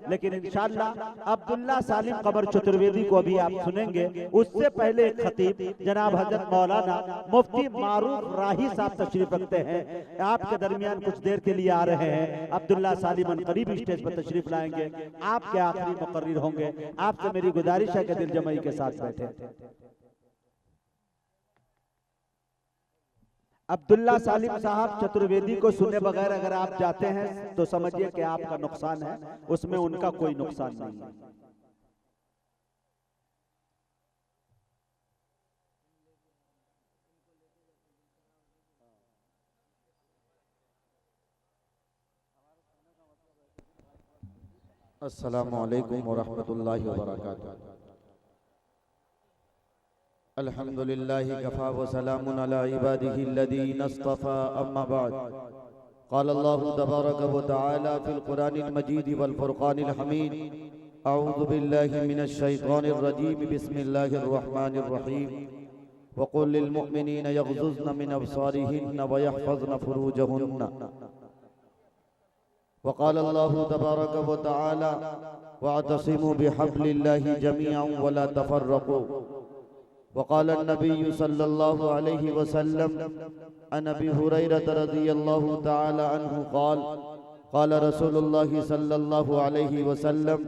लेकिन इंशाअल्लाह अब्दुल्ला सालिम कमर चतुर्वेदी को अभी आप सुनेंगे। उससे पहले एक खतीब जनाब हजरत मौलाना मुफ्ती मारूफ राही साहब तशरीफ रखते हैं, आपके दरमियान कुछ देर के लिए आ रहे हैं। अब्दुल्ला सालिम करीब स्टेज पर तशरीफ लाएंगे, आपके आखिरी मुकर्रिर होंगे। आपसे मेरी गुजारिश है कि दिल जमाई के साथ बैठे। अब्दुल्ला सालिम साहब चतुर्वेदी को सुने बगैर अगर आप जाते हैं तो समझिए कि आपका नुकसान है, उसमें उनका कोई नुकसान नहीं है। अस्सलामु अलैकुम वरहमतुल्लाहि वबरकातुहू। अल्हम्दुलिल्लाहि कफ़ा व सलामुन अला इबादिहि अल्लज़ीना इस्तफ़ा, अम्मा बाद। क़ाल अल्लाहु तबारक व तआला फ़िल क़ुरानिल मजीद वल फ़ुरक़ानिल हमीद। अऊज़ु बिल्लाहि मिनश शैतानिर रजीम, बिस्मिल्लाहिर रहमानिर रहीम। व क़ुल लिल मुअमिनीना यग़ज़ुज़्न मिन अब्सारिहिन्न व यहफ़ज़्न फ़ुरूजहुन्न। वक़ाल अल्लाहु तबारक व तआला वअतसिमू बिहब्लिल्लाहि जमीअन वला तफ़र्रक़ू। वक़ाल अन्नबिय्यु सल्लल्लाहु अलैहि वसल्लम अन अबी हुरैरा रज़ियल्लाहु तआला अन्हु क़ाल क़ाल रसूलुल्लाहि सल्लल्लाहु अलैहि वसल्लम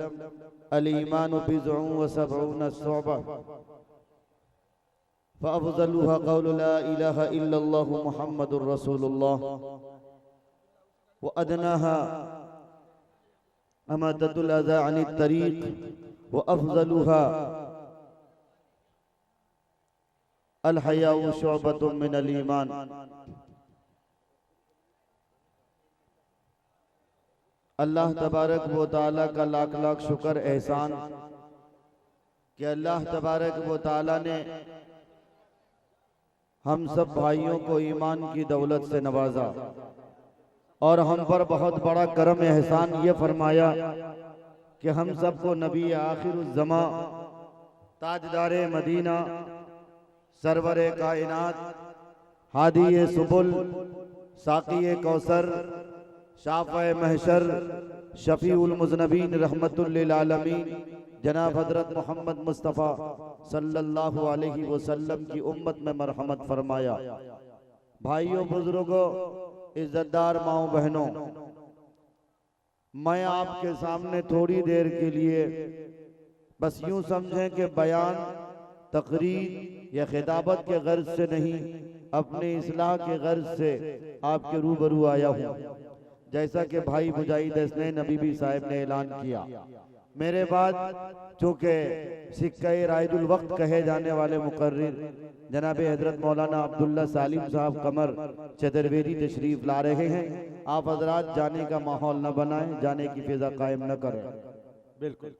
अल ईमानु बिज़उन व सबऊन शुअबा फ़अफ़ज़लुहा क़ौलु ला इलाहा इल्लल्लाहु मुहम्मदुर रसूलुल्लाह व अदनाहा अमाततुल अज़ा अनित तरीक़ व अफ़ज़लुहा अल हयाउ शुअबतुम मिनल ईमान। अल्लाह तबारक व तआला का लाख लाख शुक्र एहसान कि अल्लाह तबारक व तआला ने हम सब भाइयों को ईमान की दौलत से नवाजा और हम पर बहुत बड़ा करम एहसान ये फरमाया कि हम सबको नबी आखिरुज़्ज़मा ताजदारे मदीना सरवरे कायनात हादिये सुबुल साक़िये कौसर शाफ़े महशर शफ़ीउल मुज़नबीन रहमतुल लिल आलमीन जनाब हज़रत मोहम्मद मुस्तफ़ा सल्लल्लाहु अलैहि वसल्लम की उम्मत में मरहमत फरमाया। भाइयों बुजुर्गों इज़्ज़तदार माओ बहनों, मैं आपके सामने थोड़ी देर के लिए बस यूं समझें कि बयान तकरीर या खिताबत के गर्ज से नहीं, अपने इस्लाह के गर्ज से आपके रूबरू आया हूँ। जैसा कि भाई मुजाहिद हसनैन नबीबी साहब ने ऐलान किया, मेरे बाद चूँकि सिक्का राइदुल वक्त कहे जाने वाले मुकर्रिर जनाब हजरत मौलाना अब्दुल्ला सालिम साहब कमर चतुर्वेदी तशरीफ ला रहे हैं, आप हजरात जाने का माहौल न बनाएं, जाने की फिजा कायम न करें। बिल्कुल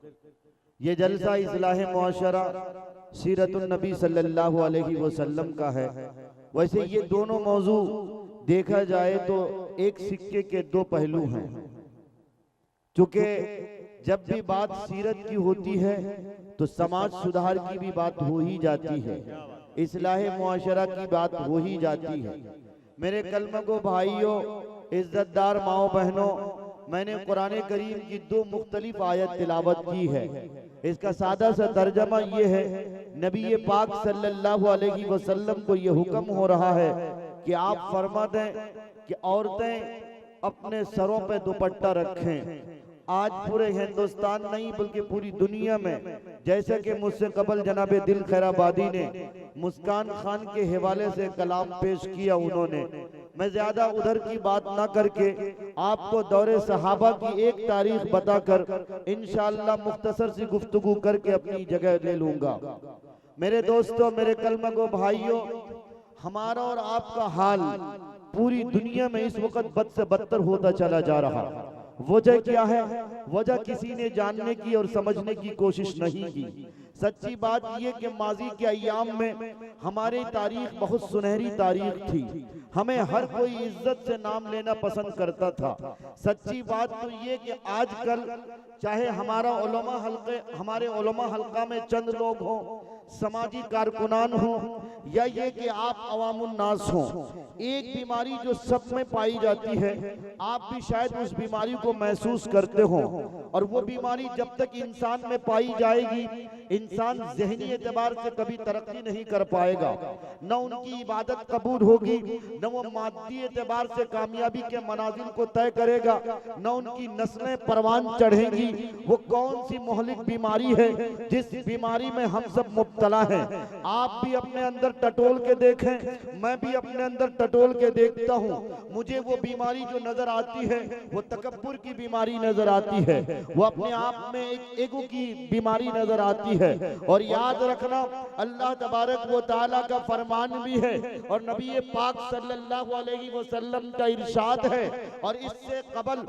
ये जलसा इस्लाह मुआशरा सीरतुन नबी सल्लल्लाहु अलैहि वसल्लम का है। वैसे ये दोनों मौजू देखा जाए तो एक सिक्के के दो पहलू हैं, चूँकि जब भी बात सीरत की होती है तो समाज सुधार की भी बात हो ही जाती है, इस्लाह मुआशरा की बात हो ही जाती है। मेरे कलम को भाइयों, इज्जतदार माओ बहनों, मैंने कुरान करीम की दो मुख्तलिफ आयत तिलावत की है। इसका सादा सा तर्जमा ये है, नबी पाक सल्लल्लाहु अलैहि वसल्लम को ये हुक्म हो रहा है कि आप फरमा दें कि औरतें अपने सरों पे दुपट्टा रखें। आज पूरे हिंदुस्तान नहीं बल्कि पूरी दुनिया में, जैसे कि मुझसे कबल जनाब दिल खैराबादी ने मुस्कान खान के हवाले से कलाम पेश किया उन्होंने, मैं ज्यादा उधर की बात ना करके आपको दौरे सहाबा की एक तारीख बताकर इंशाअल्लाह मुख्तसर सी गुफ्तगू करके अपनी जगह ले लूंगा। मेरे दोस्तों, मेरे कलम को भाइयों, हमारा और आपका हाल पूरी दुनिया में इस वक्त बद से बदतर होता चला जा रहा है। वजह क्या है? वजह किसी ने जानने की और समझने की कोशिश नहीं की। सच्ची बात यह कि माजी के अय्याम में हमारी तारीख बहुत सुनहरी तारीख थी, हमें हर कोई इज्जत से नाम लेना पसंद करता था। सच्ची बात तो ये कि आजकल चाहे हमारे उलमा हल्का में चंद लोग हों, समाजी कारकुनान हो, या ये कि आप अवामुन नास हो, एक बीमारी जो सब में पाई जाती है, आप भी शायद उस बीमारी को महसूस करते हो। और वो बीमारी जब तक इंसान में पाई जाएगी, इंसान ज़हनी एतबार से कभी तरक्की नहीं कर पाएगा, न उनकी इबादत कबूल होगी, न वो मादी एतबार से कामयाबी के मनाजिल को तय करेगा, न उनकी नस्लें परवान चढ़ेंगी। वो कौन सी मोहलिक बीमारी है जिस बीमारी में हम सब मुब्तला हैं। आप भी अपने अंदर टटोल के देखें, मैं भी अपने अंदर टटोल के देखता हूँ। मुझे वो बीमारी जो नजर आती है वो तकब्बुर की बीमारी नजर आती है, वो अपने आप में एक ईगो की बीमारी नजर आती है। और याद रखना, अल्लाह तबारक व तआला का फरमान भी है और नबी पाक सल्लल्लाहु अलैहि वसल्लम का इरशाद है। और इससे कबल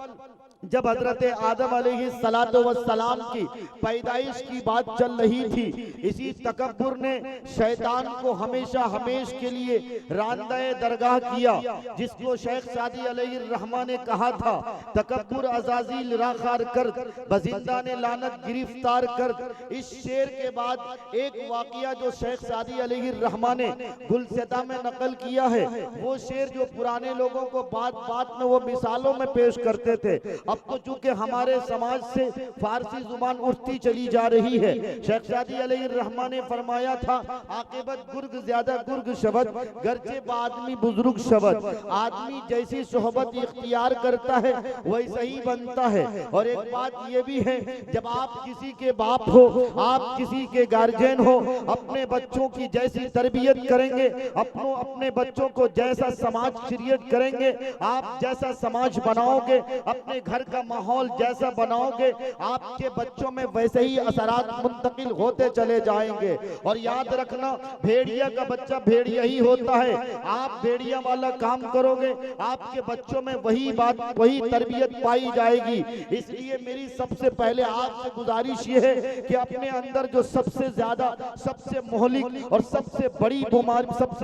जब हजरत आदम अलैहिस्सलातु वस्सलाम की पैदाइश की बात चल रही थी, इसी तकब्बुर ने शैतान को हमेशा हमेश के लिए रांदाए दरगाह किया, जिसको शेख सादी अलैहिर्रहमा ने कहा था, तकब्बुर अज़ाज़ील राखार कर, बजिंदा ने लानत गिरफ्तार कर। इस शेर के बाद एक वाकया जो शेख सादी अलैहिर्रहमा ने गुलसिता में नकल किया है, वो शेर जो पुराने लोगों को बात बात में वो मिसालों में पेश करते थे, अब तो चूंकि हमारे समाज से फारसी जुबान उठती चली जा रही है। शेख सादी अलैहिर्रहमा ने फरमाया था, आकिबत गुर्ग ज्यादा गुर्ग शबद, गर्चे बादमी बुजुर्ग शबद। आदमी जैसी सोहबत इख्तियार करता है वैसा ही बनता है। और एक बात ये भी है, जब आप किसी के बाप हो, आप किसी के गार्जियन हो, अपने बच्चों की जैसी तरबियत करेंगे, अपने बच्चों को जैसा समाज क्रिएट करेंगे, आप जैसा समाज बनाओगे, अपने घर का माहौल जैसा बनाओगे, आपके बच्चों में वैसे ही असरात मुंतकिल होते चले जाएंगे। और याद रखना, भेड़िया का बच्चा भेड़िया ही होता है। आप भेड़िया वाला काम करोगे, आपके बच्चों में वही बात, वही तरबियत पाई जाएगी। इसलिए मेरी सबसे पहले आपसे गुजारिश ये है कि अपने अंदर जो सबसे ज्यादा, सबसे मोहलिक और सबसे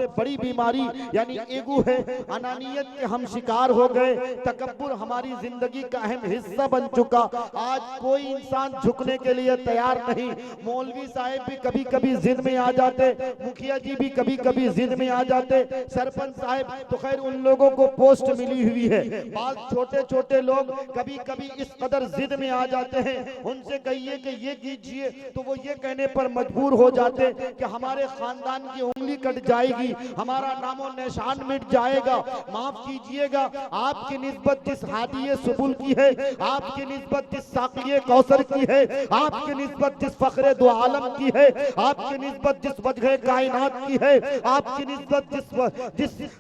बड़ी बीमारी यानी ईगो है, अनानियत के हम शिकार हो गए। तकब्बुर हमारी जिंदगी का अहम हिस्सा बन चुका। आज कोई इंसान झुकने के लिए तैयार नहीं। मौलवी साहब भी कभी कभी जिद में आ जाते, मुखिया जी भी कभी कभी जिद में आ जाते, सरपंच साहब तो खैर उन लोगों को पोस्ट मिली हुई है। बात छोटे छोटे लोग कभी कभी इस कदर जिद में आ जाते हैं, उनसे कहिए कि ये कीजिए तो वो ये कहने पर मजबूर हो जाते कि हमारे खानदान की उंगली कट जाएगी, हमारा नामो निशान मिट जाएगा। माफ कीजिएगा, आपकी निस्बत जिस हादिये सुबुल की है, आपकी निस्बत जिस साक़िये कौसर की है, आपकी निस्बत जिस फखरे दो आलम की है, आपकी निस्बत जिस वजह कायनात की है, आपकी निस्बत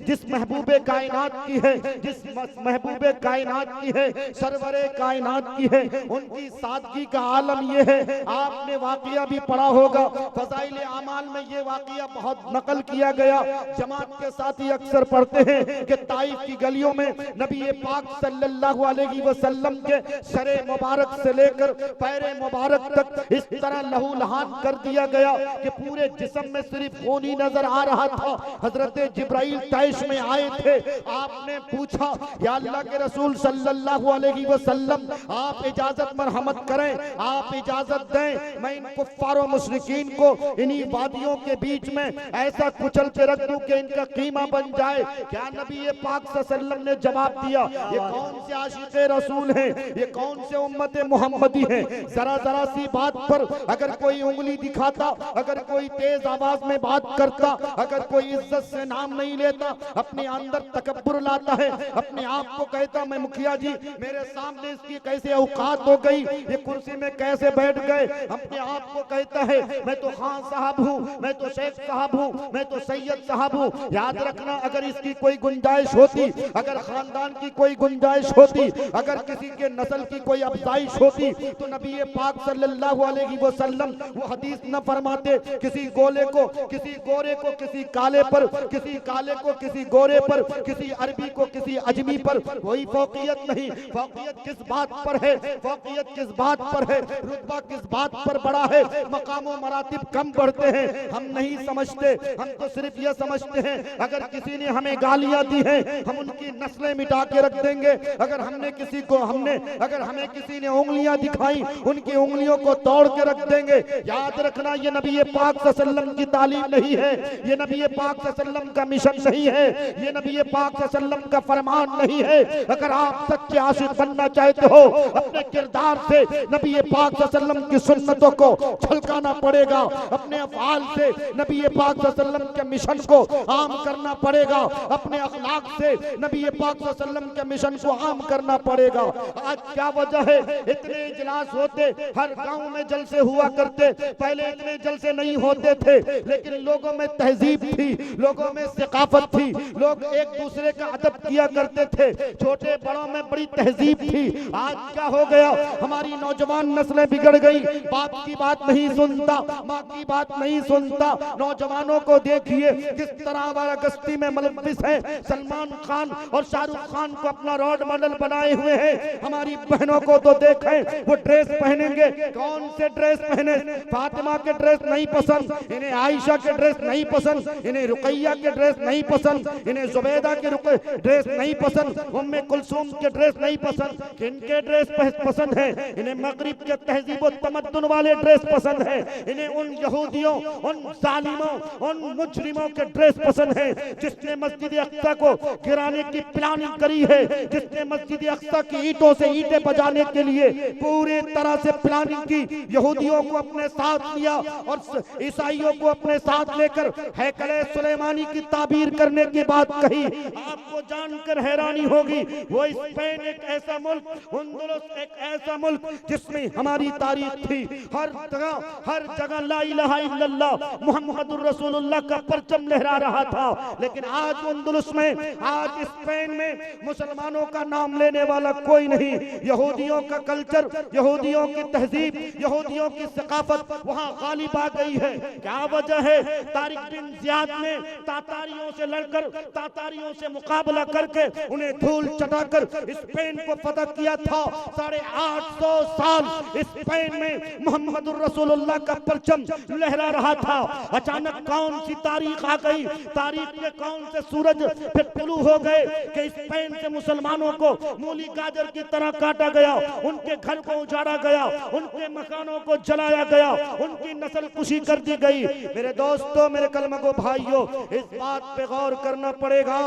जिस महबूबे कायनात की है, जिस महबूबे कायनात की है, सरवरे कायनात की है, उनकी सादगी का आलम ये है। आपने वाकया भी पढ़ा होगा, फज़ाइल आमाल में ये वाकया बहुत नकल किया गया। जमात के साथी अक्सर पढ़ते हैं कि ताइफ की गलियों में नबी पाक सल्लल्लाहु अलैहि वसल्लम के सरे मुबारक से लेकर पैरे मुबारक तक इस तरह लहू लहान कर दिया गया कि पूरे जिस्म में सिर्फ खून ही नजर आ रहा था। हजरत जिब्राइल तैश में आए थे। आपने पूछा, या अल्लाह के रसूल सल्लल्लाहु अलैहि वसल्लम, आप इजाजत मरहमत करें, आप इजाजत दें, मैं इन कुफ्फार मुशरिकीन को इन्हीं वादियों के बीच में ऐसा कुचल के रख दूं कि इनका कीमा बन जाए। क्या नबी पाक सल्लल्लाहु अलैहि वसल्लम ने जवाब दिया, ये कौन से आशिक़े रसूल हैं, ये कौन से उम्मत मोहम्मदी हैं। जरा जरा सी बात पर अगर कोई उंगली दिखाता, अगर कोई तेज आवाज में बात करता, अगर कोई इज्जत से नाम नहीं लेता, अपने अंदर तकब्बुर लाता है, अपने आप को कहता मैं मुखिया जी, मेरे सामने इसकी कैसे औकात हो गई, ये कुर्सी में कैसे बैठ गए, अपने आप को कहता है मैं तो खान साहब हूँ, मैं तो शेख साहब हूँ, मैं तो सैयद साहब हूँ। याद रखना, अगर इसकी कोई गुंजाइश होती, अगर खानदान की कोई गुंजाइश होती, अगर किसी के नस्ल की कोई अफजाइश होती, तो नबी पाक सल्लल्लाहु अलैहि वसल्लम वो हदीस न फरमाते किसी गोले को, किसी गोरे को किसी काले पर, किसी काले को किसी गोरे पर, किसी अरबी को किसी अजमी पर। कोई फौकियत नहीं। फौकियत किस बात पर है, फौकियत किस बात पर है, रुतबा किस बात पर बड़ा है, मकाम व मरातिब कम बढ़ते हैं, हम नहीं समझते। हम तो सिर्फ यह समझते हैं अगर किसी ने हमें गालियां दी हैं हम उनकी नस्लें मिटा के रख देंगे, अगर हमने किसी को हमने, अगर हमें किसी ने उंगलियां दिखाई, उनकी उंगलियों को तोड़ के रख देंगे। याद रखना, ये नबी पाक सल्लल्लाहु अलैहि वसल्लम की तालीम नहीं है, ये नबी पाक सल्लल्लाहु अलैहि वसल्लम का मिशन नहीं है, ये नबी पाक सल्लल्लाहु अलैहि वसल्लम का फरमान नहीं है। अगर आप सच्चे आशिक बनना चाहते हो, अपने किरदार से नबी पाक सल्लल्लाहु अलैहि वसल्लम की सुन्नतों को झलकाना पड़ेगा, अपने अफ़आल से नबी पाक सल्लल्लाहु अलैहि वसल्लम के मिशन को आम करना पड़ेगा, अपने अखलाक से नबी पाक सल्लल्लाहु अलैहि वसल्लम के मिशन को आम करना पड़ेगा। आज क्या वजह है, इतने इजलास होते, हर गांव में जलसे हुआ करते, पहले इतने जलसे नहीं होते थे, लेकिन लोगों में तहजीब थी, लोगों में सकाफत थी, लोग एक दूसरे का अदब किया करते थे, छोटे बड़ों में बड़ी तहजीब थी। आज क्या हो गया, हमारी नौजवान नस्लें बिगड़ गई, बाप की बात नहीं सुनता, माँ की बात नहीं सुनता। नौजवानों को देखिए किस तरह वारागस्ती में मुलव्विस है, सलमान खान और शाहरुख खान को अपना रोल मॉडल बनाए हुए हैं। हमारी बहनों को तो देखें, वो ड्रेस पहनेंगे, कौन से ड्रेस पहने, फातिमा के ड्रेस नहीं पसंद, इन्हें आयशा के ड्रेस नहीं पसंद, इन्हें रुकैया के ड्रेस नहीं पसंद, इन्हें जुबैदा के ड्रेस नहीं पसंद, उम्मे कुलसूम के ड्रेस नहीं पसंद, किनके ड्रेस पसंद है, इन्हें मगरिब के तहजीब और तमद्दुन वाले ड्रेस पसंद है, इन्हें उन यहूदियों, उन जालिमों, उन मुजरिमों के ड्रेस पसंद है जिसने मस्जिद अक्सा को गिराने की प्लानिंग करी है, जिसने मस्जिद अक्सा की ईंटों से ईंटें बजाने के लिए पूरी तरह से प्लानिंग की, यहूदियों को अपने साथ लिया और ईसाइयों को अपने साथ लेकर हैकले सुलेमानी की ताबीर करने की बात कही। आपको जानकर हैरानी होगी, वो स्पेन एक ऐसा मुल्क, अंदलुस एक ऐसा मुल्क जिसमें हमारी तारीख थी, हर जगह ला इलाहा इल्लल्लाह मुहम्मदुर रसूलुल्लाह का परचम लहरा रहा था। लेकिन आज अंदलुस में, आज स्पेन में मुसलमानों का नाम लेने वाला कोई नहीं। यहूदियों का कल्चर, यहूदियों की तहजीब, यहूदियों की सकाफत वहाँ गालिब आ गई है। क्या वजह है, तारिक बिन जियाद ने तातारियों से लड़कर, तातारियों से मुकाबला करके उन्हें धूल चटाकर स्पेन को फतह किया था। 850 साल स्पेन में मुहम्मदुर रसूलुल्लाह का परचम लहरा रहा था। अचानक कौन सी तारीख आ गई, तारीख के कौन से सूरज फिर तुलू हो गए कि स्पेन से मुसलमानों को मूली गाजर की तरह काटा गया, उनके घर को उजाड़ा गया, उनके मकानों को जलाया गया, उनकी नस्ल कुशी कर दी गई। मेरे दोस्तों, मेरे कलमगो भाइयों, इस बात पे गौर करना पड़ेगा।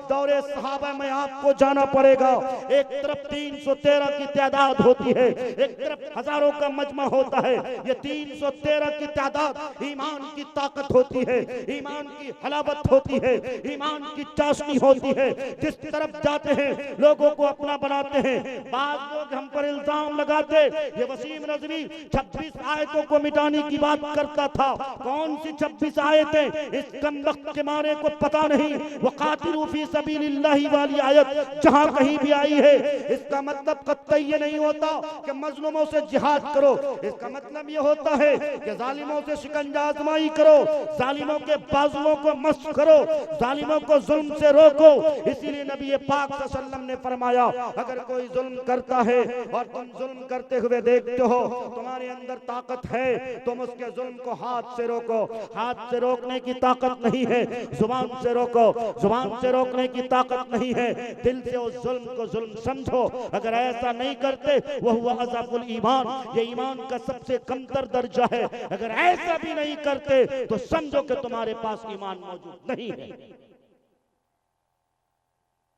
दौरे सहाबा में आपको जाना पड़ेगा। एक तरफ 313 की तादाद होती है, एक तरफ हजारों का मजमा होता है। ये 313 की तादाद ईमान की ताकत होती है, ईमान की हलावत होती है, ईमान की चाशनी होती है। जिस तरफ जाते हैं लोगों को अपना बनाते हैं। बाद लोग हम पर इल्जाम लगाते, ये वसीम रजवी 26 आयतों को मिटाने की बात करता था। कौन सी 26 आयतें, इस कमबख्त के मारे को पता नहीं। वक़ातिलू फी सबीलिल्लाहि वाली आयत जहां कहीं भी आई है, इसका मतलब कतई ये नहीं होता कि मजलूमों से जिहाद करो। इसका मतलब ये होता है कि जालिमों से शिकंजा आजमाई करो, जालिमों के बाजुओं को मस्क करो, जालिमों को जुल्म से रोको। इसीलिए नबी पाक सल्लल्लाहु अलैहि वसल्लम ने फरमाया, अगर कोई जुल्म करता है और तुम जुल्म करते हुए देखते हो, तुम्हारे अंदर ताकत है, तुम उसके जुल्म को हाथ से रोको। हाथ से रोकने की ताकत नहीं है, जुबान से रोको। जुबान से रोकने की ताकत नहीं है, दिल से उस जुल्म को जुल्म समझो। अगर ऐसा नहीं करते, वह हुआ अज़ाफुल ईमान, ये ईमान का सबसे कमतर दर्जा है। अगर ऐसा भी नहीं करते तो समझो कि तुम्हारे पास ईमान मौजूद नहीं है।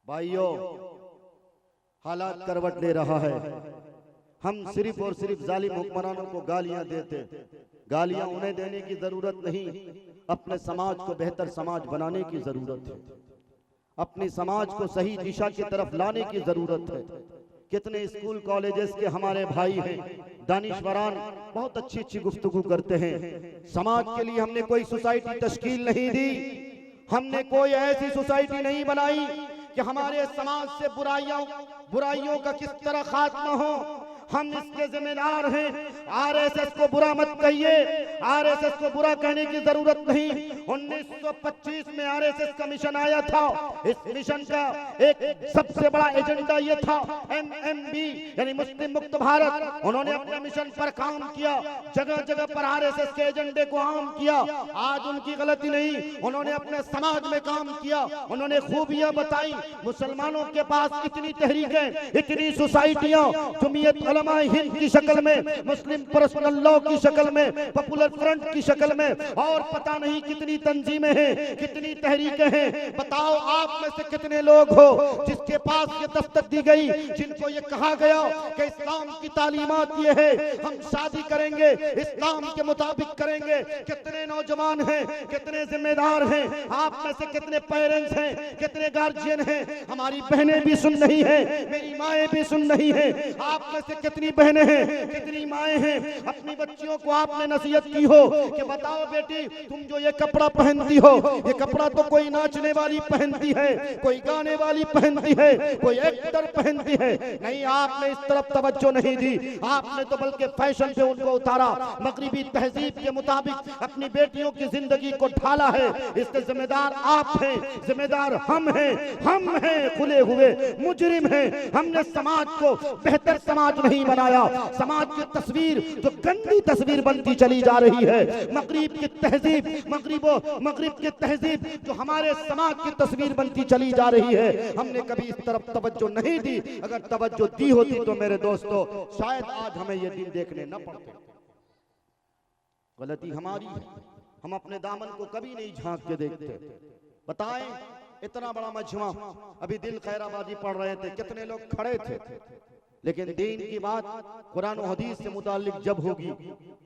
भाइयों, हालात करवट ले रहा है। हम सिर्फ और सिर्फ जालिम हुक्मरानों को गालियां देते, गालियां उन्हें देने की जरूरत नहीं, अपने समाज को बेहतर समाज बनाने की जरूरत है, अपने समाज को सही दिशा की तरफ लाने की जरूरत है। कितने स्कूल कॉलेजेस के हमारे भाई हैं, दानिशवरान बहुत अच्छी अच्छी गुफ्तगू करते हैं। समाज के लिए हमने कोई सोसाइटी तश्कील नहीं दी, हमने कोई ऐसी सोसाइटी नहीं बनाई कि हमारे समाज से बुराइयों का किस तरह खात्मा हो। हम इसके जिम्मेदार हैं। आरएसएस को बुरा मत कहिए, आरएसएस को बुरा कहने की जरूरत नहीं। 1925 में आरएसएस का मिशन आया था। इस मिशन का एक सबसे बड़ा एजेंडा ये था MMB यानी मुस्लिम मुक्त भारत। उन्होंने अपने मिशन पर काम किया, जगह जगह पर आरएसएस के एजेंडे को आम किया। आज उनकी गलती नहीं, उन्होंने अपने समाज में काम किया, उन्होंने खूबियां बताई। मुसलमानों के पास इतनी तहरीकें, इतनी सोसाइटियां, जमीयत उलमा हिंद की शक्ल में, मुस्लिम पर्सनल लॉ की शक्ल में, पॉपुलर फ्रंट की शक्ल में, और पता नहीं कितनी तंजीमें हैं, कितनी तहरीकें हैं। बताओ आप में से कितने लोग हो जिसके पास ये दस्तक दी गई, जिनको ये कहा गया कि इस्लाम की तालीमात ये है, हम शादी करेंगे इस्लाम के मुताबिक करेंगे। कितने नौजवान हैं, कितने जिम्मेदार हैं, आप में से कितने पेरेंट्स हैं, कितने गार्जियन हैं। हमारी बहनें भी सुन रही हैं, मेरी माएँ भी सुन रही हैं। आप में से कितनी बहनें हैं, कितनी माएँ हैं, अपनी बच्चियों को आपने नसीहत की हो कि बताओ बेटी तुम जो ये कपड़ा पहनती हो, ये कपड़ा तो कोई नाचने वाली पहनती है, कोई गाने वाली पहनती है, कोई एक्टर पहनती है। नहीं, आपने इस तरफ तवज्जो नहीं दी, आपने तो बल्कि फैशन पे उनको उतारा, मगरिबी तहजीब के मुताबिक अपनी बेटियों की जिंदगी को ढाला है। इसके जिम्मेदार आप हैं, जिम्मेदार हम हैं खुले हुए मुजरिम हैं। हमने समाज को बेहतर समाज नहीं बनाया। समाज की तस्वीर जो गंदी तस्वीर बनती चली जा रही है, मगरिब की तहजीब, मगरिब की तहजीब जो हमारे समाज की तस्वीर बनती चली जा रही है, हमने कभी इस तरफ तवज्जो नहीं दी। अगर तवज्जो दी होती तो मेरे दोस्तों शायद आज हमें ये दिन देखने न पड़ते। गलती हमारी है, हम अपने दामन को कभी नहीं झांक के देखते। बताएं, इतना बड़ा मजमा, अभी दिल खैराबादी पढ़ रहे थे, कितने लोग खड़े थे, लेकिन दीन की बात कुरान और हदीस से मुताल्लिक जब होगी,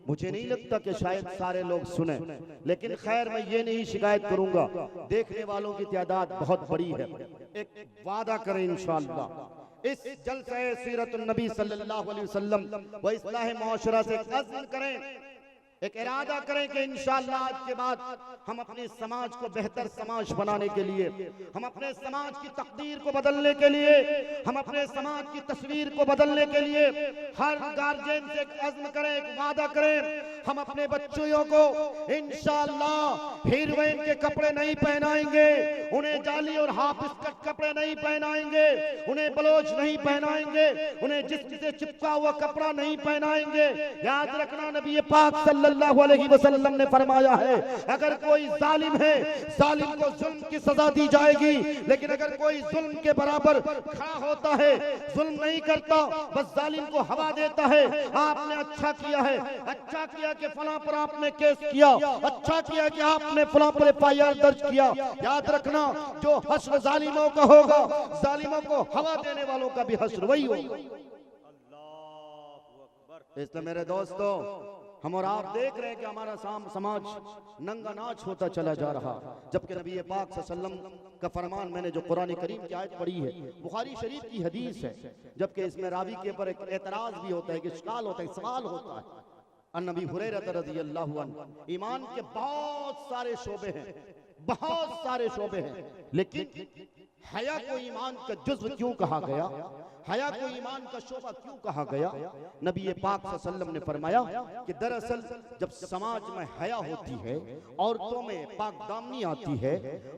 मुझे नहीं लगता कि शायद सारे लोग सुने। लेकिन खैर, मैं ये नहीं शिकायत करूंगा, देखने वालों की तादाद बहुत बड़ी है। एक वादा करें इंशाअल्लाह, इस जलसा सीरतुन नबी सल्लल्लाहु अलैहि वसल्लम व इस्लाह मुआशरा से अज़्म करें, एक इरादा करें कि इंशाअल्लाह आज के बाद हम अपने समाज को बेहतर समाज बनाने के लिए, हम अपने समाज की तकदीर को बदलने के लिए, हम अपने समाज की तस्वीर को बदलने के लिए हर गार्जियन से एक अज़्म करें, एक वादा करें। हम अपने बच्चों को इंशाअल्लाह हीरोइन के कपड़े नहीं पहनाएंगे, उन्हें जाली और हाफ स्कर्ट कपड़े नहीं पहनाएंगे, उन्हें बलोच नहीं पहनाएंगे, उन्हें जिस्म से चिपका हुआ कपड़ा नहीं पहनाएंगे। याद रखना, नबी पाक सल्लल्लाहु अलैहि वसल्लम ने फरमाया है, अगर कोई जालिम है, जालिम को जुल्म की सजा दी जाएगी, लेकिन अगर कोई जुल्म के बराबर खड़ा होता है, जुल्म नहीं करता, बस जालिम को हवा देता है, आपने अच्छा किया है, अच्छा किया कि फलां पर आपने केस किया, अच्छा किया कि आपने फलां पर एफआईआर दर्ज किया। याद रखना, जो हश्र जालिमों का होगा, जालिमों को हवा देने वालों का भी हश्र वही होगा। इसलिए मेरे दोस्तों, हम और आप देख रहे हैं कि हमारा समाज नंगा नाच होता चला जा रहा, जबकि नबी पाक सल्लल्लाहु अलैहि वसल्लम का फरमान, मैंने जो कुरान करीम की आयत पढ़ी है, बुखारी शरीफ की हदीस है, जबकि इसमें रावी के ऊपर एक एतराज भी होता है, कि इश्काल होता है, सवाल होता है। नबी हुरैरा रज़ियल्लाहु अन्हु, ईमान के बहुत सारे शोबे हैं, बहुत सारे शोबे हैं, लेकिन हया को ईमान का जुज़्व क्यों कहा गया, हया को ईमान का शोबा क्यों कहा गया? नबी पाक सल्लल्लाहु अलैहि वसल्लम ने फरमाया कि दरअसल जब समाज में हया होती है, औरतों में पाकदामनी आती है,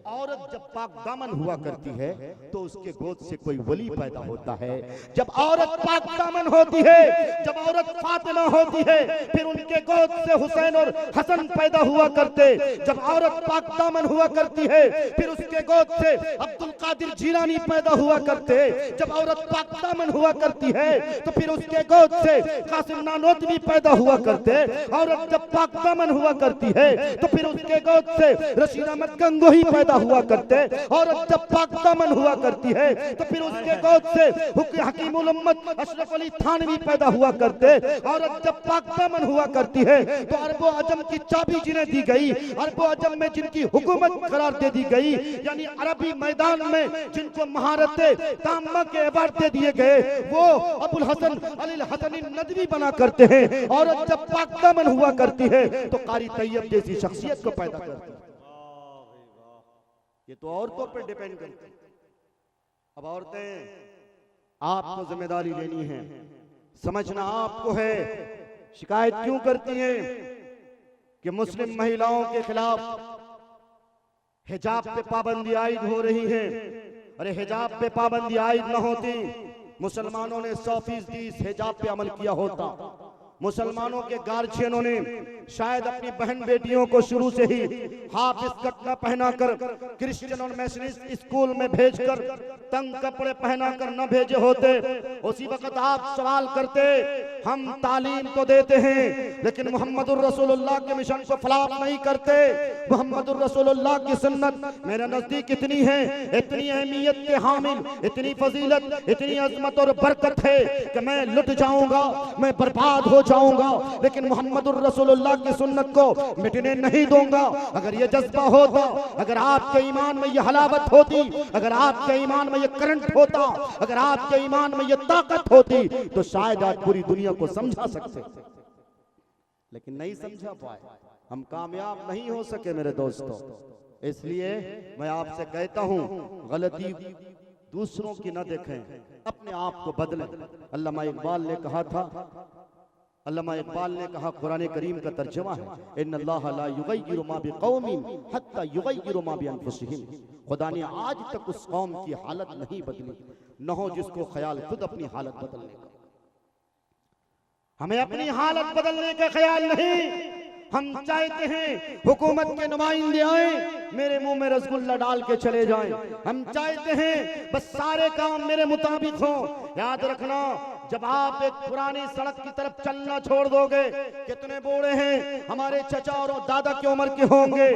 औरत जब पाकदामन हुआ करती है तो उसके गोद से कोई वली पैदा होता है। जब औरत पाकदामन होती है, जब औरत फातिमा होती है, फिर उनके गोद से हुसैन और हसन पैदा हुआ करते। जब औरत पाकदामन हुआ करती है, फिर उसके गोद से अब्दुल कादिर जीलानी पैदा हुआ करते। जब औरत पाकदामन हुआ करती है तो फिर उसके गोद से कासिम नानोतवी पैदा हुआ करते। औरत जब पाकदामन हुआ करती है तो फिर उसके गोद से रशीद अहमद गंगोही पैदा हुआ करते। औरत जब पाकदामन हुआ करती है तो फिर उसके गोद से हकीमुल उम्मत अशरफ अली थानवी पैदा हुआ करते। औरत जब पाकदामन हुआ करती है तो अरबो अजम की चाबी जिन्हें दी गई, अरबो अजम में जिनकी हुकूमत करार दे दी गई, यानी अरबी मैदान में जिनको महारते ताम्मा के इबारते दिए गए, वो अबुल हसन अली हसनी नदवी बना करते हैं। औरत जब पाकदामन हुआ करती है तो कारी तैयब जैसी शख्सियत को पैदा करती है। ये तो औरतों पर डिपेंड करती है। अब औरतें, आपको जिम्मेदारी लेनी है, समझना आपको है। शिकायत क्यों करती हैं कि मुस्लिम महिलाओं के खिलाफ हिजाब पे पाबंदी आयद हो रही है। अरे हिजाब पे पाबंदी आयद न होती, मुसलमानों ने 100% इस हिजाब पे अमल किया होता। मुसलमानों के गार्जियनों ने शायद अपनी बहन बेटियों को शुरू से ही हाफ स्कर्ट न पहनाकर क्रिश्चियन और मैशनिस्ट स्कूल में भेजकर तंग कपड़े पहनाकर न भेजे होते। उसी वक्त आप सवाल करते, हम तालीम तो देते हैं लेकिन मोहम्मदुर रसूलुल्लाह के मिशन को फ्लॉप नहीं करते। मोहम्मदुर रसूलुल्लाह की सुन्नत मेरे नजदीक इतनी है, इतनी अहमियत के हामिल, इतनी फजीलत, इतनी अजमत और बरकत है कि मैं लुट जाऊंगा, मैं बर्बाद हो जाऊंगा, लेकिन मोहम्मदुर रसूलुल्लाह की सुन्नत को मिटने नहीं दूंगा। अगर ये जज्बा होता, अगर आपके ईमान में ये हलावत होती, अगर आपके ईमान में ये करंट होता, अगर आपके ईमान में ये ताकत होती, तो शायद आज पूरी दुनिया को समझा सकते, लेकिन नहीं समझा पाए, हम कामयाब नहीं हो सके मेरे दोस्तों। इसलिए मैं आपसे कहता हूं, गलती दूसरों की न देखें, अपने आप को बदलें। अल्लामा इकबाल ने कहा था, अल्लामा इकबाल ने कहा, कुरान करीम का तर्जुमा है, इन्नल्लाह ला युगय्यिरु मा बिक़ौमिन हत्ता युगय्यिरु मा बिअनफुसिहिम। खुदा ने आज तक उस कौम की हालत नहीं बदली, न हो जिसको ख्याल खुद अपनी हालत बदलने का। हमें अपनी हालत बदलने का ख्याल नहीं। हम चाहते हैं हुकूमत के नुमाइंदे आए, मेरे मुंह में रसगुल्ला डाल के चले जाएं। हम चाहते हैं बस सारे काम मेरे मुताबिक हो। याद रखना, जब आप एक पुरानी सड़क की तरफ चलना छोड़ दोगे, कितने बूढ़े हैं हमारे चचा और दादा की उम्र के होंगे,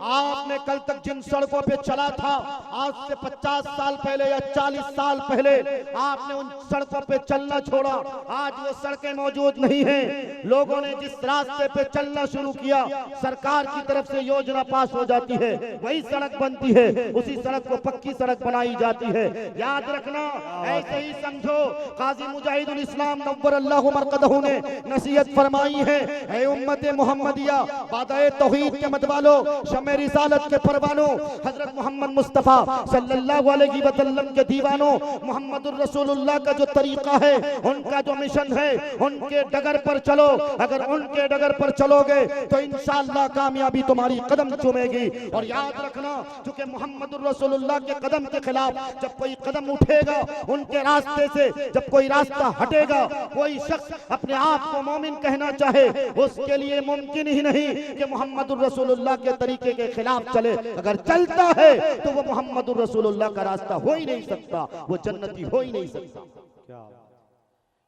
आपने कल तक जिन सड़कों पे चला था, आज से 50 साल पहले या 40 साल पहले आपने उन सड़कों पे चलना छोड़ा, आज वो सड़कें मौजूद नहीं हैं। लोगों ने जिस रास्ते पे चलना शुरू किया, सरकार की तरफ से योजना पास हो जाती है, वही सड़क बनती है, उसी सड़क को पक्की सड़क बनाई जाती है। याद रखना, ऐसे ही समझो, काजी मुजाहिदुल इस्लाम नव्वरल्लाहु मरकदहू ने नसीहत फरमाई है, ऐ उम्मत मोहम्मदिया, बादाए तौहीद के मतवालो, शमे रिसालत के परवानो, हजरत मोहम्मद मुस्तफा सल्लल्लाहु अलैहि वसल्लम के दीवानो, मोहम्मदुर रसूलुल्लाह का जो तरीका है, उनका जो मिशन है, उनके डगर पर चलो। अगर उनके डगर पर चलोगे तो इंशाअल्लाह कामयाबी तुम्हारी कदम चूमेगी। और याद रखना, चूंकि मोहम्मदुर रसूलुल्लाह के कदम के खिलाफ जब कोई कदम उठेगा, उनके रास्ते से जब कोई रास्ता हटेगा, कोई शख्स अपने आप को मोमिन कहना चाहे, उसके लिए मुमकिन ही नहीं कि मोहम्मदुर रसूलुल्लाह के तरीके के खिलाफ चले। अगर चलता है तो वो मोहम्मदुर रसूलुल्लाह का रास्ता हो ही नहीं सकता, वो जन्नती हो ही नहीं सकता। क्या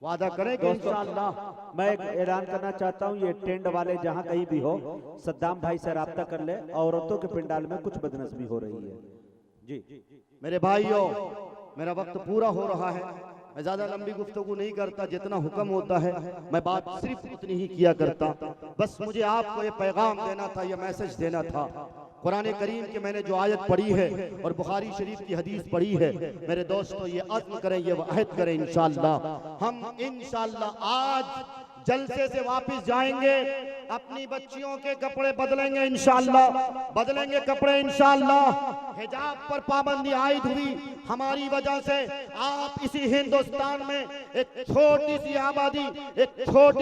वादा करेंगे इंशाअल्लाह। मैं एक ऐलान करना चाहता हूँ, ये टेंट वाले जहाँ कहीं भी हो, सद्दाम भाई से राब्ता कर ले, औरतों के पंडाल में कुछ बदनस्मी हो रही है। जी मेरे भाइयों, मेरा वक्त पूरा हो रहा है, मैं ज्यादा लंबी गुफ्तगू नहीं करता, जितना हुक्म होता है मैं बात सिर्फ उतनी ही किया करता। बस मुझे आपको ये पैगाम देना था, ये मैसेज देना था। कुरान करीम की मैंने जो आयत पढ़ी है और बुखारी शरीफ की हदीस पढ़ी है, मेरे दोस्तों ये अज़्म करें, ये अहद करें, इंशाअल्लाह हम इंशाअल्लाह आज जलसे से वापस जाएंगे, अपनी बच्चियों के कपड़े बदलेंगे इंशाअल्लाह, बदलेंगे कपड़े इंशाअल्लाह। हिजाब पर पाबंदी आयद हुई हमारी वजह से। आप इसी हिंदुस्तान में एक छोटी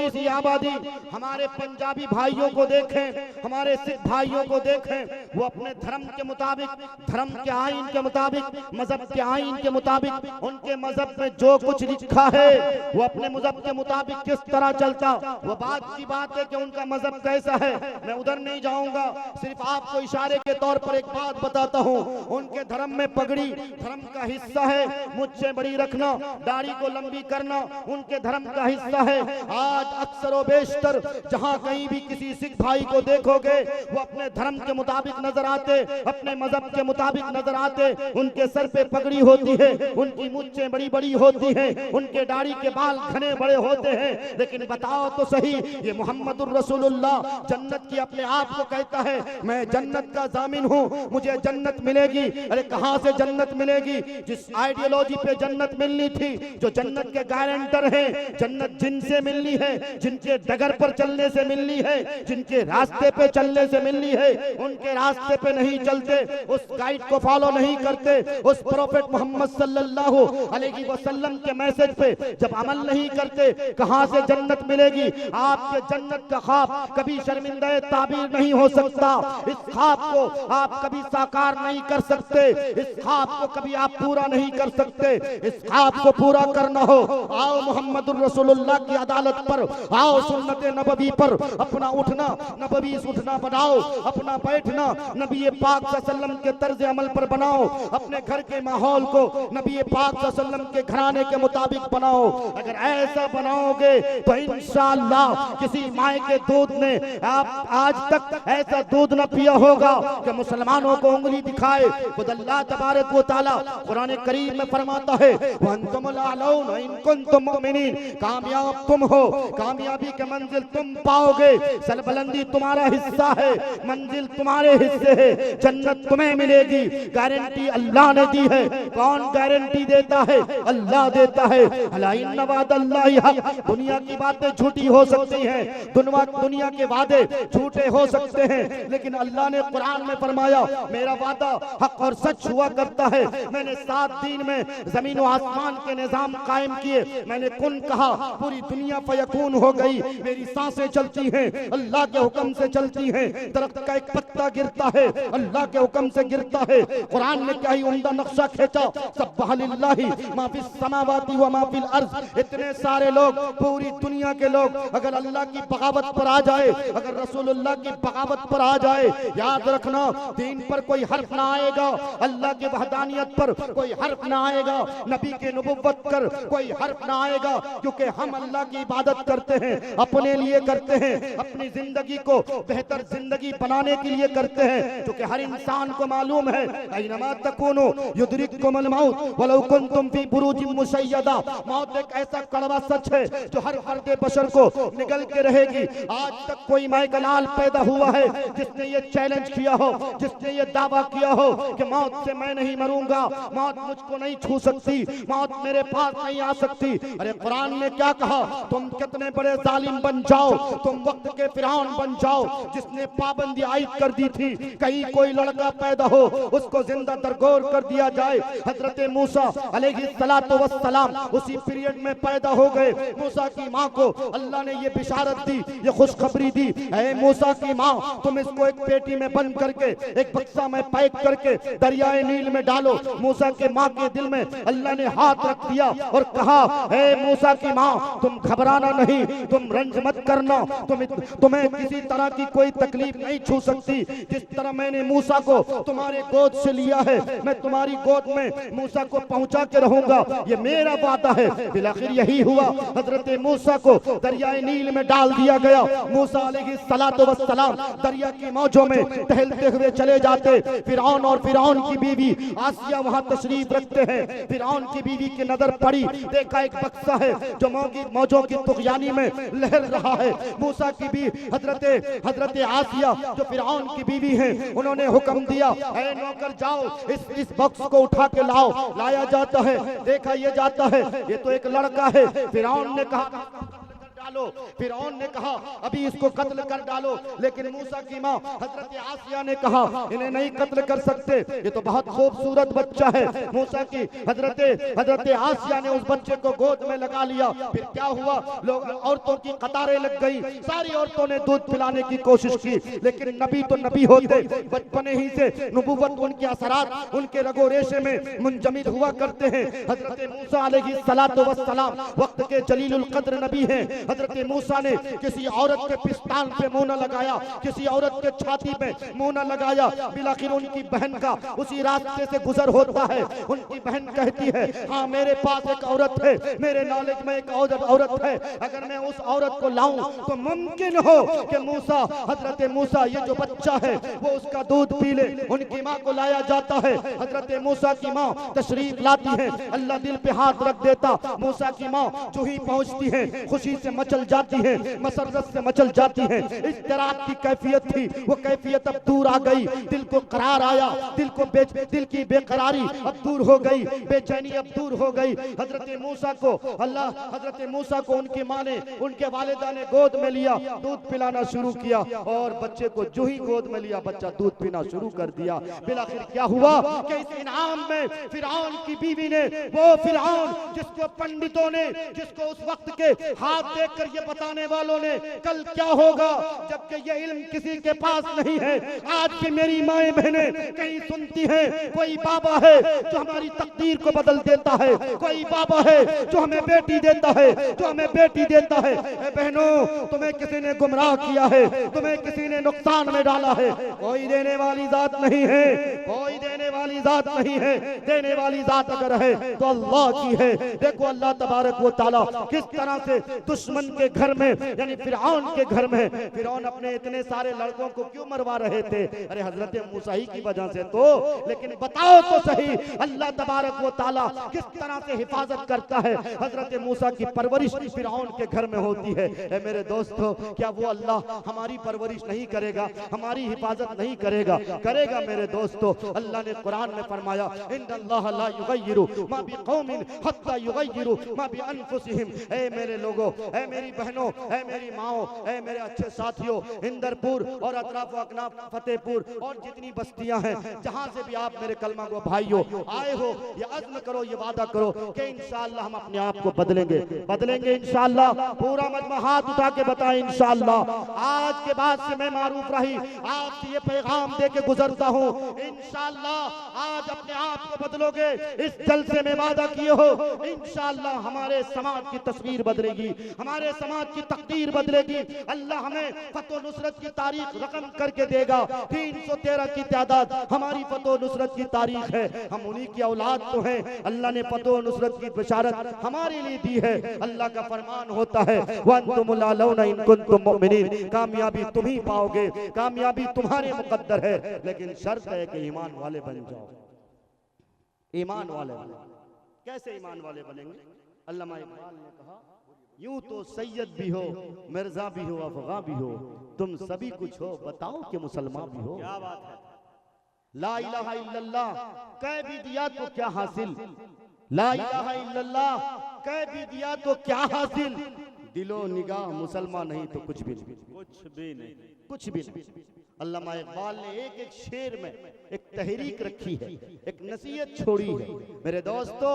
सी आबादी हमारे पंजाबी भाइयों को देखें, हमारे सिख भाइयों को देखें, वो अपने धर्म के मुताबिक, धर्म के आईन के मुताबिक, मजहब के आईन के मुताबिक, उनके मजहब में जो कुछ लिखा है वो अपने मजहब के मुताबिक किस तरह चलता, वो बात की बात है कि उनका मजहब कैसा है, मैं उधर नहीं जाऊंगा। सिर्फ आपको इशारे के तौर पर एक बात बताता हूँ, उनके धर्म में पगड़ी धर्म का हिस्सा है, मुझसे बड़ी रखना, दाढ़ी को लंबी करना उनके धर्म का हिस्सा है। आज अक्सर व बेशतर जहाँ कहीं भी किसी सिख भाई को देखोगे, वो अपने धर्म के मुताबिक नजर आते, अपने मजहब के मुताबिक नजर आते, उनके सर पे पगड़ी होती है, उनकी मुझसे बड़ी बड़ी होती है, उनके दाढ़ी के बाल घने बड़े होते हैं, लेकिन बताओ तो सही, ये मोहम्मदुर रसूलुल्लाह जन्नत की अपने आप को कहता है मैं जन्नत का जामिन हूँ, मुझे जन्नत मिलेगी। अरे कहाँ से जन्नत मिलेगी? जिस आइडियोलॉजी पे जन्नत मिलनी थी, जो जन्नत के गारंटर हैं, जन्नत जिनसे मिलनी है, जिनके डगर पर चलने से मिलनी है, जिनके रास्ते पे चलने से मिलनी है, उनके रास्ते पे नहीं चलते, उस गाइड को फॉलो नहीं करते, उस प्रोफेट मोहम्मद सल्लल्लाहु अलैहि वसल्लम के मैसेज पे जब अमल नहीं करते, कहां से जन्नत मिलेगी? आपके जन्नत का ख्वाब कभी शर्मिंदा ताबीर नहीं हो सकता, इस ख्वाब को आप कभी साकार नहीं कर सकते, इस ख्वाब को कभी आप पूरा नहीं कर सकते। इस ख्वाब को पूरा करना हो, आओ मोहम्मदुर रसूलुल्लाह की अदालत पर, आओ सुन्नत नबवी पर अपना उठना नबवी उठना बनाओ, अपना बैठना नबी पाक सल्लल्लाहु अलैहि वसल्लम के तर्ज अमल पर बनाओ, अपने घर के माहौल को नबी पाक सल्लल्लाहु अलैहि वसल्लम के घराने के मुताबिक बनाओ। अगर ऐसा बनाओगे तो इंशाअल्लाह किसी माए के दूध ने आप आज तक ऐसा दूध न पिया होगा कि मुसलमानों को उंगली दिखाए। खुद अल्लाह तबारक व तआला कुरान करीम में फरमाता है वअंतुमुल अलाउन इन कुंतुम मुमिनीन, कामयाब तुम हो, कामयाबी के मंजिल तुम पाओगे, सरबुलंदी तुम्हारा हिस्सा है, मंजिल तुम्हारे हिस्से है, जन्नत तुम्हें मिलेगी। गारंटी अल्लाह ने दी है। कौन गारंटी देता है? अल्लाह देता है। अला इन्ना वादल्लाहि हक, दुनिया की बातें झूठी हो सकती हैं, दुनिया के वादे झूठे हो सकते हैं, लेकिन अल्लाह ने कुरान में फरमाया मेरा वादा हक और सच हुआ करता है। मैंने 7 दिन में जमीन और आसमान के निजाम कायम किए, मैंने कुन कहा, पूरी दुनिया फयकून हो गई। मेरी सांसें चलती हैं, अल्लाह के हुक्म से चलती हैं, दरख्त का एक पत्ता गिरता है, अल्लाह के हुक्म से गिरता है। कुरान ने क्या ही उम्दा नक्शा खींचा, सब्बाह लिल्लाहि मा फिस समावाति व मा फिल अर्ज़। इतने सारे लोग, पूरी दुनिया के लोग अगर अल्लाह की बगावत पर आ जाए, अगर रसूलुल्लाह की बगावत पर आ जाए, याद रखना दीन पर कोई हर्फ ना आएगा, अल्लाह की वहदानियत पर कोई हर्फ ना आएगा, नबी के नबुव्वत कर कोई हर्फ ना आएगा, क्योंकि हम अल्लाह की इबादत करते हैं, अपने लिए करते हैं, अपनी जिंदगी को बेहतर जिंदगी बनाने के लिए करते हैं, क्योंकि हर इंसान को मालूम है ऐनमा तकूनु युदरिकुमुल मौत वलौ कुंतुम फी बुरूजिन मुशय्यदा। मौत एक ऐसा कड़वा सच है जो हर फर्द बशर को निगल के रहेगी। आज तक कोई माइकलाल पैदा हुआ है जिसने ये चैलेंज किया हो, जिसने ये दावा किया हो कि मौत से मैं नहीं मरूंगा, मौत मुझको नहीं छू सकती, मौत मेरे पास नहीं आ सकती। अरे कुरान ने क्या कहा, तुम कितने बड़े जालिम बन जाओ, तुम वक्त के फिरौन बन जाओ, जिसने पाबंदी आयद कर दी थी कहीं कोई लड़का पैदा हो उसको जिंदा दरगोर कर दिया जाए। हजरत मूसा अलैहिस्सलातु वस्सलाम उसी पीरियड में पैदा हो गए। मूसा की माँ को अल्लाह ने ये बिशारत दी, ये खुशखबरी दी, ऐ मूसा की माँ तुम इसको एक पेटी में बंद करके, एक बक्सा में पैक करके दरियाए नील में डालो। मूसा के माँ के दिल में अल्लाह ने हाथ रख दिया और कहा ऐ मूसा की माँ तुम घबराना नहीं, तुम रंज मत करना, तुम्हें किसी तरह की कोई तकलीफ नहीं छू सकती। जिस तरह मैंने मूसा को तुम्हारे गोद से लिया है, मैं तुम्हारी गोद में मूसा को पहुंचा के रहूंगा, ये मेरा वादा है। बिलाखिर यही हुआ, हजरत मूसा को दरियाए नील में डाल दिया गया। मूसा अलैहिस्सलातु वस्सलाम दरिया की मौजों में टहलते हुए चले जाते। फिरौन और फिरौन की बीवी आसिया वहां तशरीफ रखते हैं। फिरौन की बीवी की नजर पड़ी, देखा एक बक्सा है जो मौजों की तुगयानी में लहर रहा है। मूसा की भी हजरत आसिया जो फिरौन की बीवी है, उन्होंने हुक्म दिया ऐ नौकर जाओ इस बक्स को उठा के लाओ। लाया जाता है, देखा ये जाता है, ये तो एक लड़का है। फिरौन ने कहा डालो, फिरौन ने कहा अभी इसको कत्ल कर डालो, लेकिन मूसा की माँ हजरत आसिया ने कहा इन्हें नहीं कत्ल कर सकते, ये तो बहुत खूबसूरत बच्चा है। मूसा की हजरत आसिया ने उस बच्चे को गोद में लगा लिया। फिर क्या हुआ, लोग औरतों की कतारें लग गई, सारी औरतों ने दूध पिलाने की कोशिश की, लेकिन नबी तो नबी होते, बचपने ही से नबूवत उनके असरात उनके रगो रेशे में मुंजमिद हुआ करते हैं। हजरत मूसा अलैहिस्सलातु वस्सलाम वक्त के जलीलुल कद्र नबी हैं। हजरत मूसा ने किसी औरत के पिस्तान पे मुंह न लगाया, किसी औरत के छाती पे मुंह न लगाया। बिलाखिर उनकी बहन का उसी रास्ते से गुजर होता है। उनकी बहन कहती है हाँ मेरे पास एक औरत है, मेरे नॉलेज में एक औरत है, अगर मैं उस औरत को लाऊं तो मुमकिन हो कि मूसा हजरत मूसा ये जो बच्चा है वो उसका दूध पी ले। उनकी माँ को लाया जाता है। हजरत मूसा की माँ तशरीफ लाती है, अल्लाह दिल पे हाथ रख देता। मूसा की माँ जो ही पहुंचती है खुशी से मचल जाती हैं, मसरत से मचल जाती हैं। इज़्तिराब की कैफियत थी, वो कैफियत अब दूर आ गई। दिल को करार आया, दिल की बेकरारी अब दूर हो गई, बेचैनी अब दूर हो गई। हजरत मूसा को उनकी माँ ने, उनके वालिदा ने गोद में लिया, दूध पिलाना शुरू किया और बच्चे को जो ही गोद में लिया बच्चा दूध पीना शुरू कर दिया। बिलाखिर क्या हुआ कि इस इनाम में फिरौन की बीवी ने, वो फिरौन जिसको पंडितों ने, जिसको उस वक्त के हाथ देखकर ये बताने वालों ने कल क्या होगा, जबकि ये इल्म किसी के पास नहीं है। आज की मेरी माएं बहनें कहीं सुनती हैं, कोई बाबा है जो हमारी तकदीर को बदल देता है, कोई बाबा है जो हमें बेटी देता है, जो हमें बेटी देता है। बहनों, तुम्हें किसी ने गुमराह किया है, तुम्हें किसी ने नुकसान में डाला है। कोई देने वाली जात नहीं है, कोई देने वाली जात नहीं है। देने वाली जात अगर है तो अल्लाह की है। देखो अल्लाह तबारक व तआला किस तरह से दुश्मन के घर में, यानी फिरौन के घर में, फिरौन अपने इतने सारे लड़कों को क्यों मरवा रहे थे? अरे हजरत मूसा ही की वजह से तो। लेकिन बताओ तो सही, अल्लाह तबारक व तआला किस तरह से हिफाजत करता है। हजरत मूसा की परवरिश फिरौन के घर में होती है। मेरे दोस्तों, क्या वो अल्लाह हमारी परवरिश नहीं करेगा, हमारी हिफाजत नहीं करेगा? करेगा मेरे दोस्तों। अल्लाह ने कुरान में फरमाया, इन्नल्लाह ला युगय्यिरु मा बिकौमिन हत्ता युगय्यिरु मा बिअनफुसिहिम। ऐ मेरे लोगों, ऐ मेरी बहनों, ऐ मेरी माओ, ऐ मेरे अच्छे साथियों, इंदरपुर और अतराफ अकनाफ, फतेहपुर और जितनी बस्तियां हैं, जहां से भी आप मेरे कलमा को भाइयों आए हो, ये अज़्म करो, ये वादा करो कि इंशाअल्लाह हम अपने आप को बदलेंगे, बदलेंगे इंशाअल्लाह। पूरा मजमा हाथ उठा के बताएं इंशाअल्लाह। आज के बाद से मैं मारूफ रही आपसे ये पैगाम दे के गुजरता हूँ, इंशाअल्लाह आज अपने आप को बदलोगे। इस जलसे में वादा किए हो, इंशाअल्लाह हमारे समाज की तस्वीर बदलेगी, हमारे समाज की तकदीर बदलेगी। अल्लाह हमें फतह नुसरत की तारीख रकम करके देगा। 313 की तादाद हमारी फतह नुसरत की तारीख है। हम उन्हीं की औलाद तो हैं। अल्लाह ने फतह नुसरत की बशारत हमारे लिए दी है। अल्लाह का फरमान होता है, वअंतुमुल अलौना इन कुंतुम मुमिनीन। कामयाबी तुम ही पाओगे, कामयाबी तुम्हारे मुकद्दर है, लेकिन शर्त है कि ईमान वाले बन जाओ। ईमान वाले कैसे ईमान वाले बनेंगे? अल्लामा इकबाल ने कहा, यूं तो सैयद भी हो, मिर्जा भी हो, अफगा भी हो, तुम सभी कुछ हो, बताओ कि मुसलमान भी हो। क्या बात है। ला इलाहा इल्लल्लाह कह भी दिया तो क्या हासिल, ला इलाहा इल्लल्लाह कह भी दिया तो क्या हासिल, दिलो निगाह मुसलमान नहीं तो कुछ भी नहीं, कुछ भी नहीं, कुछ भी नहीं। अल्लामा इकबाल ने एक एक शेर में एक तहरीक रखी है, एक नसीहत छोड़ी है। मेरे दोस्तों,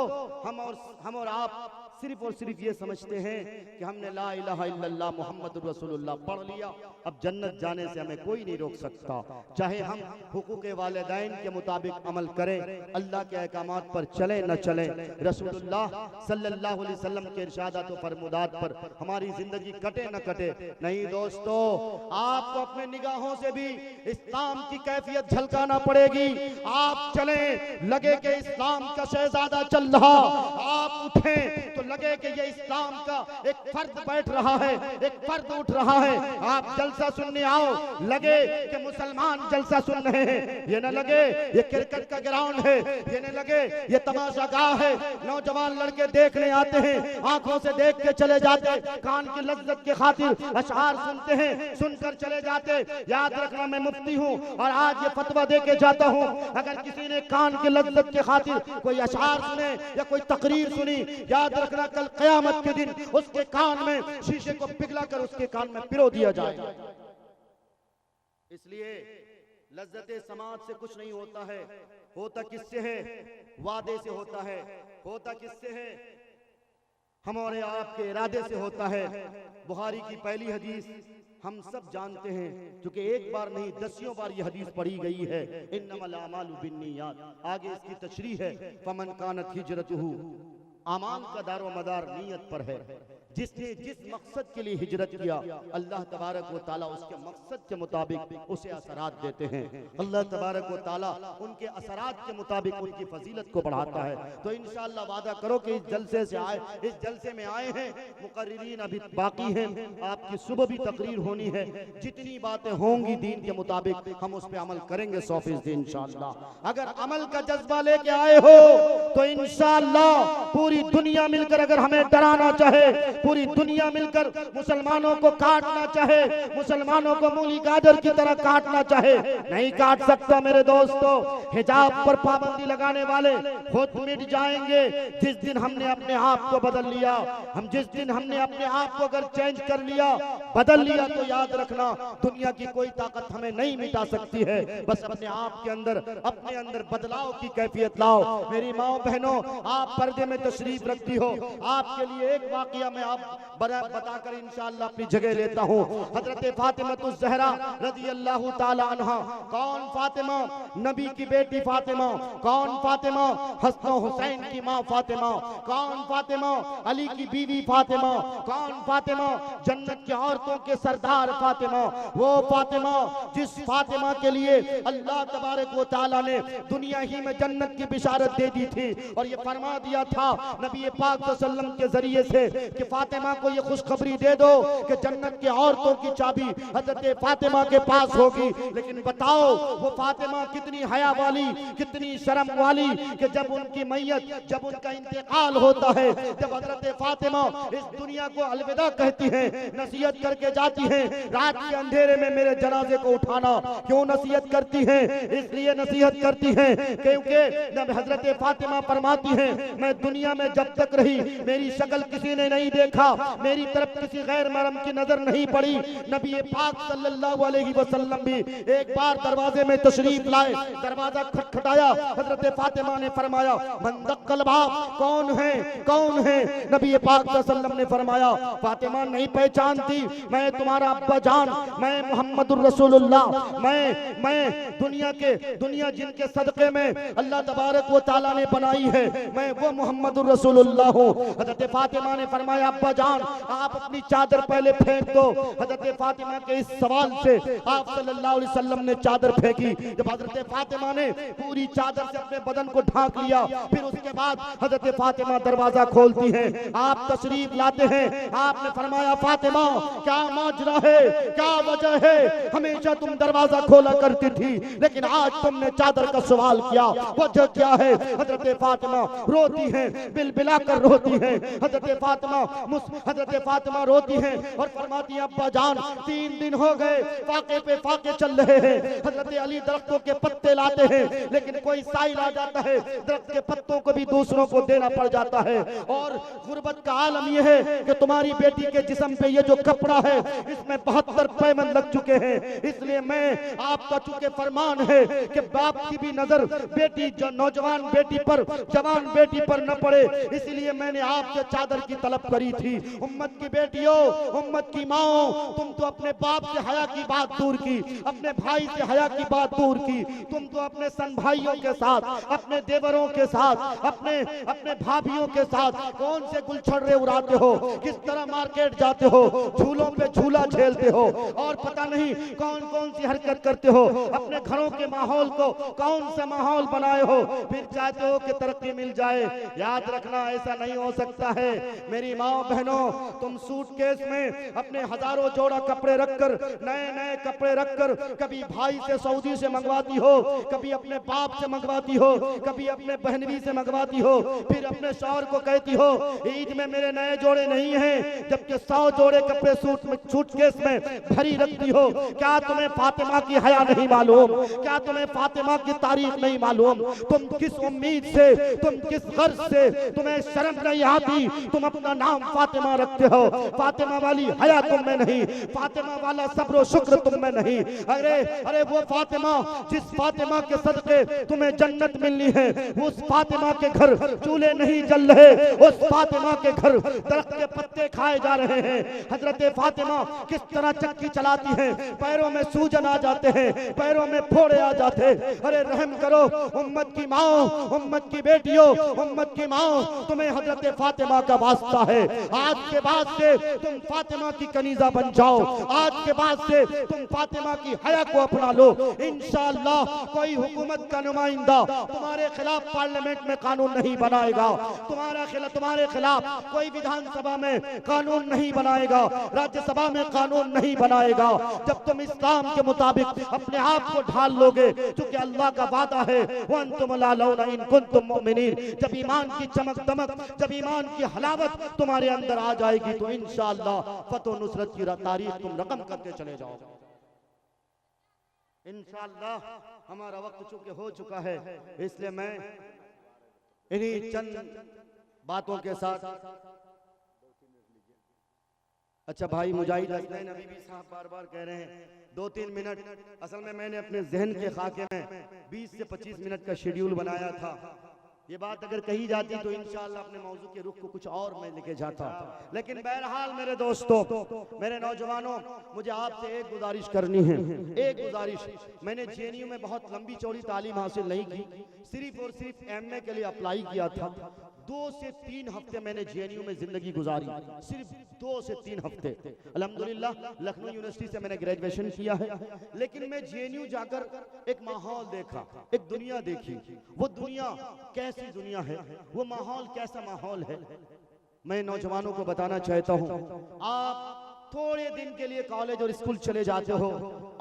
हम और आप सिर्फ और सिर्फ ये समझते हैं कि हमने ला इलाहा इल्लल्लाह मुहम्मदुर रसूलुल्लाह पढ़ लिया, अब जन्नत जाने से हमें कोई नहीं रोक सकता। चाहे हम हुकूक़े वालिदैन के मुताबिक अमल करें, अल्लाह के अहकामात पर चले न चले, रसूलुल्लाह सल्लल्लाहु अलैहि वसल्लम के इरशादात व फरमुदात पर हमारी जिंदगी कटे न कटे। नहीं दोस्तों, आपको अपने निगाहों से भी इस्लाम की कैफियत झलकाना पड़ेगी। आप चले, लगे कि इस्लाम का शहजादा चल रहा, आप उठें तो लगे कि ये इस्लाम का एक फर्द बैठ रहा है, एक फर्द उठ रहा है। आप जलसा सुनने आओ, लगे कि मुसलमान जलसा सुन रहे हैं, ये न लगे ये क्रिकेट का ग्राउंड है, ये न लगे ये तमाशा गाह है। नौजवान लड़के देखने आते हैं, आंखों से देख के चले जाते, कान की लज्जत की खातिर अशआर सुनते हैं, सुनकर चले जाते। याद रखना, मैं मुफ्ती हूँ और आज ये फतवा दे के जाता हूँ, अगर किसी ने कान की लज्जत की खातिर कोई अशआर सुने या कोई तकरीर सुनी, याद रखना कल क़यामत के दिन उसके कान में शीशे को पिघला कर उसके कान में पिरो दिया जाएगा। इसलिए लज्जते समाज से कुछ नहीं होता है, होता किससे है? वादे से होता है। होता किससे है? हमारे आपके इरादे से होता है। बुखारी की पहली हदीस हम सब जानते हैं, क्योंकि एक बार नहीं दसियों बार ये हदीस पढ़ी गई है, इन्नमल अमालु बिन्नियात। आगे इसकी तशरीह है, फमन कानत हिजरतुहु, आमाल का दारो मदार नीयत पर है। जिसने जिस मकसद के लिए हिजरत किया, अल्लाह तबारक व ताला उसके मकसद के मुताबिक उसे असरात देते हैं। अल्लाह तबारक व ताला उनके असरात के मुताबिक उनकी फजीलत को बढ़ाता है। तो इंशाअल्लाह वादा करो कि इस जलसे से आए, इस जलसे में आए हैं, मुकर्रिरीन अभी बाकी हैं, आपकी सुबह भी तकरीर होनी है। जितनी बातें होंगी दीन के मुताबिक हम उस पर अमल करेंगे 100% इंशाअल्लाह। अगर अमल का जज्बा लेके आए हो तो इंशाअल्लाह पूरी दुनिया मिलकर अगर हमें डराना चाहे पूरी दुनिया मिलकर मुसलमानों को काटना चाहे, मुसलमानों को मूली गाजर की तरह काटना चाहे, नहीं काट सकता मेरे दोस्तों। हिजाब पर पाबंदी लगाने वाले खुद मिट जाएंगे जिस दिन हमने अपने आप को बदल लिया। हम जिस दिन हमने अपने आप को अगर चेंज कर लिया, बदल लिया, तो याद रखना दुनिया की कोई ताकत हमें नहीं मिटा सकती है। बस अपने आप के अंदर, अपने अंदर बदलाव की कैफियत लाओ। मेरी माओ बहनों, आप पर्दे में तशरीफ रखती हो, आपके लिए एक वाकया मैं आप बताकर इंशाअल्लाह अपनी जगह लेता हूँ। हजरत फातिमा ज़हरा रज़ी अल्लाह ताला अन्हा। कौन फातिमा? नबी की बेटी फातिमा। कौन फातिमा? हसन हुसैन की माँ फातिमा। कौन फातिमा? अली की बीवी फातिमा। कौन फातिमा? जन्नत की औरतों के सरदार फातिमा। वो फातिमा जिस फातिमा के लिए अल्लाह तबारक व तआला ने दुनिया ही में जन्नत की बिशारत दे दी थी और ये फरमा दिया था नबी पाक सल्लल्लाहु अलैहि वसल्लम के जरिए से कि फातिमा को ये खुशखबरी दे दो कि जन्नत की औरतों की चाबी हजरत फातिमा के पास होगी। लेकिन बताओ वो फातिमा कितनी हया वाली, कितनी शर्म वाली कि जब उनकी मैयत, जब उनका इंतकाल होता है, जब हजरत फातिमा इस दुनिया को अलविदा कहती हैं, नसीहत करके जाती हैं, रात के अंधेरे में मेरे जनाजे को उठाना। क्यों नसीहत करती हैं? इसलिए नसीहत करती हैं क्योंकि जब हजरत फातिमा फरमाती हैं मैं दुनिया में जब तक रही मेरी शक्ल किसी ने नहीं देखा, मेरी तरफ किसी गैर महरम की नजर नहीं पड़ी। नबी पाक सल्लल्लाहु अलैहि वसल्लम भी एक बार दरवाजे में तशरीफ लाए, दरवाजा खटखटाया, हजरत फातिमा ने फरमाया मन दक्कल बाब, कौन है, कौन है? नबी पाक सल्लल्लाहु अलैहि वसल्लम ने फरमाया फातिमा नहीं पहचानती, मैं तुम्हारा अब्बा जान, मैं मुहम्मदुर रसूलुल्लाह, मैं दुनिया जिनके सदक़े में अल्लाह तबारक व तआला ने बनाई है, मैं वो मुहम्मदुर रसूलुल्लाह हूँ। हजरत फातिमा ने फरमाया अब्बा जान आप अपनी चादर पहले फेंक दो। हजरत फातिमा के इस सवाल से आप सल्लल्लाहु अलैहि वसल्लम ने चादर फेंकी। जब हजरत फातिमा ने पूरी चादर से अपने बदन को ढांक लिया, फिर उसके बाद हजरत फातिमा दरवाजा खोलती हैं, आप तशरीफ लाते हैं। आपने फरमाया फातिमा क्या माजरा है, क्या वजह है? हमेशा तुम दरवाजा खोला करती थी लेकिन आज तुमने चादर का सवाल किया, वजह क्या है? हजरत फातिमा रोती हैं, बिलबिला कर रोती हैं। हजरत फातिमा रोती हैं और फरमाती हैं अब्बा जान 3 दिन हो गए फाके पे फाके चल रहे हैं। हजरत अली दरख्तों के पत्ते लाते हैं लेकिन कोई साइल आ जाता है, दरख्त के पत्तों को भी दूसरों को देना पड़ जाता है। और गुर्बत का आलम यह है कि तुम्हारी बेटी के जिस्म पे ये जो कपड़ा है इसमें 72 पैमन लग चुके हैं। इसलिए मैं आपका चूंकि फरमान है कि बाप की भी नजर बेटी जो नौजवान बेटी पर, जवान बेटी पर न पड़े, इसलिए मैंने आपसे चादर की तलब करी थी। उम्मत की बेटियों, उम्मत की माओ, तुम तो अपने बाप से हया की बात दूर की, अपने भाई से हया की बात दूर की, तुम तो अपने सन भाइयों के साथ, अपने देवरों के साथ, अपने भाभियों के साथ कौन से गुलछड़े उड़ाते हो, किस तरह मार्केट जाते हो, झूलों पे झूला झेलते हो और पता नहीं कौन कौन सी हरकत करते हो, अपने घरों के माहौल को कौन सा माहौल बनाए हो, फिर चाहते हो कि तरक्की मिल जाए। याद रखना ऐसा नहीं हो सकता है। मेरी माओ बहनों, तुम सूटकेस में अपने हजारों जोड़ा कपड़े रखकर, नए नए कपड़े रखकर कभी भाई से सऊदी से मंगवाती हो, कभी अपने बाप से मंगवाती हो, कभी अपने बहनवी से मंगवाती हो, फिर अपने शौहर को कहती हो ईद में मेरे नए जोड़े नहीं हैं, जबकि 100 जोड़े कपड़े सूटकेस में भरी रखती हो। क्या तुम्हें फातिमा की हया नहीं मालूम? क्या तुम्हें फातिमा की तारीफ नहीं मालूम? तुम किस उम्मीद से, तुम किस गर्ज से, तुम्हें शर्म नहीं आती? तुम अपना नाम फातिमा रखते हो, फातिमा वाली हया तुम में नहीं, फातिमा वाला सब्र और शुक्र तुम में नहीं। अरे वो फातिमा जिस फातिमा के सदके तुम्हें जन्नत मिलनी है, उस फातिमा के घर चूल्हे नहीं जल रहे, उस फातिमा के घर दरख्त के पत्ते खाए जा रहे हैं। हजरत फातिमा किस तरह चक्की चलाती हैं, पैरों में सूजन आ जाते हैं, पैरों में फोड़े आ जाते हैं। अरे रहम करो उम्मत की माओ, उम्मत की बेटियों, उम्मत की माओ, तुम्हें हजरत फातिमा का वास्ता है। आज के बाद से तुम फातिमा की कनीजा बन जाओ, आज के बाद से तुम फातिमा की हया को अपना लो। इंशाअल्लाह कोई हुकूमत का नुमाइंदा तुम्हारे खिलाफ पार्लियामेंट में कानून नहीं बनाएगा, तुम्हारे खिलाफ कोई विधानसभा में कानून नहीं बनाएगा, राज्यसभा में कानून नहीं बनाएगा। जब तुम इस्लाम के मुताबिक अपने आप को ढाल लोगे, क्योंकि अल्लाह का वादा है वअंतुम ला लौना इन कुंतुम मुमिनीन, जब ईमान की चमक दमक, जब ईमान की हलावत तुम्हारे अंदर आ जाएगी तो इंशाअल्लाह फतह नुसरत की तारीख तुम रकम करके चले जाओगे इंशाअल्लाह। हमारा वक्त चूंकि हो चुका है, इसलिए मैं इन्हीं चंद बातों के साथ, अच्छा भाई मुजाहिद हसनैन अभी भी साहब बार बार कह रहे हैं 2-3 मिनट, असल में मैंने अपने जहन के खाके में 20 से 25 मिनट का शेड्यूल बनाया था। ये बात अगर कही जाती तो इंशाअल्लाह अपने मौजू के रुख को कुछ और मैं लेके जाता, लेकिन बहरहाल मेरे दोस्तों, मेरे नौजवानों, मुझे आपसे एक गुजारिश करनी है, एक गुजारिश। मैंने जेएनयू में बहुत लंबी चौड़ी तालीम हासिल नहीं की, सिर्फ और सिर्फ एमए के लिए अप्लाई किया था। 2 से 3 हफ्ते मैंने जेएनयू में जिंदगी गुजारी, सिर्फ 2 से 3 हफ्ते। अल्हम्दुलिल्लाह लखनऊ यूनिवर्सिटी से मैंने ग्रेजुएशन किया है, लेकिन मैं जेएनयू जाकर एक माहौल देखा, एक दुनिया देखी। वो दुनिया कैसी दुनिया है, वो माहौल कैसा माहौल है, मैं नौजवानों को बताना चाहता हूँ। आप थोड़े दिन के लिए कॉलेज और स्कूल चले जाते हो,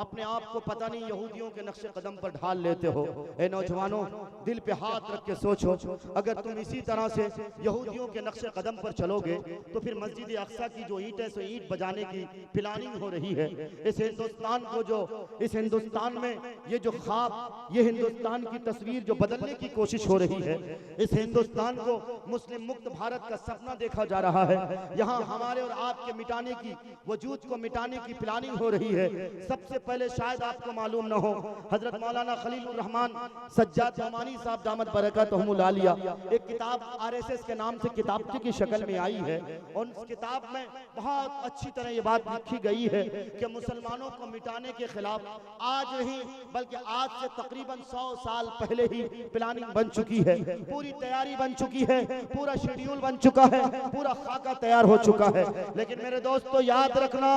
अपने आप को पता नहीं यहूदियों के नक्शे कदम पर ढाल लेते हो। ए नौजवानों, दिल पे हाथ रख के सोचो, अगर तुम इसी तरह से यहूदियों के नक्शे कदम पर चलोगे तो फिर मस्जिद अक्सा की जो ईंट है सो ईंट बजाने की प्लानिंग हो रही है। इस हिंदुस्तान को जो, इस हिंदुस्तान में ये जो ख्वाब, ये हिंदुस्तान की तस्वीर जो बदलने की कोशिश हो रही है, इस हिंदुस्तान को मुस्लिम मुक्त भारत का सपना देखा जा रहा है। यहाँ हमारे और आपके मिटाने की, वजूद को मिटाने की प्लानिंग हो रही है। सबसे पहले शायद आपको मालूम न हो, हजरत मौलाना खलीलुर रहमान सज्जाद नोमानी साहब दामत बरकतहुमुल आलिया, एक किताब आरएसएस के नाम से किताब की शक्ल में आई है, और उस किताब में बहुत अच्छी तरह ये बात लिखी गई है कि मुसलमानों को मिटाने के खिलाफ आज नहीं बल्कि आज से तकरीबन 100 साल पहले ही प्लानिंग बन चुकी है, पूरी तैयारी बन चुकी है, पूरा शेड्यूल बन चुका है, पूरा खाका तैयार हो चुका है। लेकिन मेरे दोस्तों याद रखना,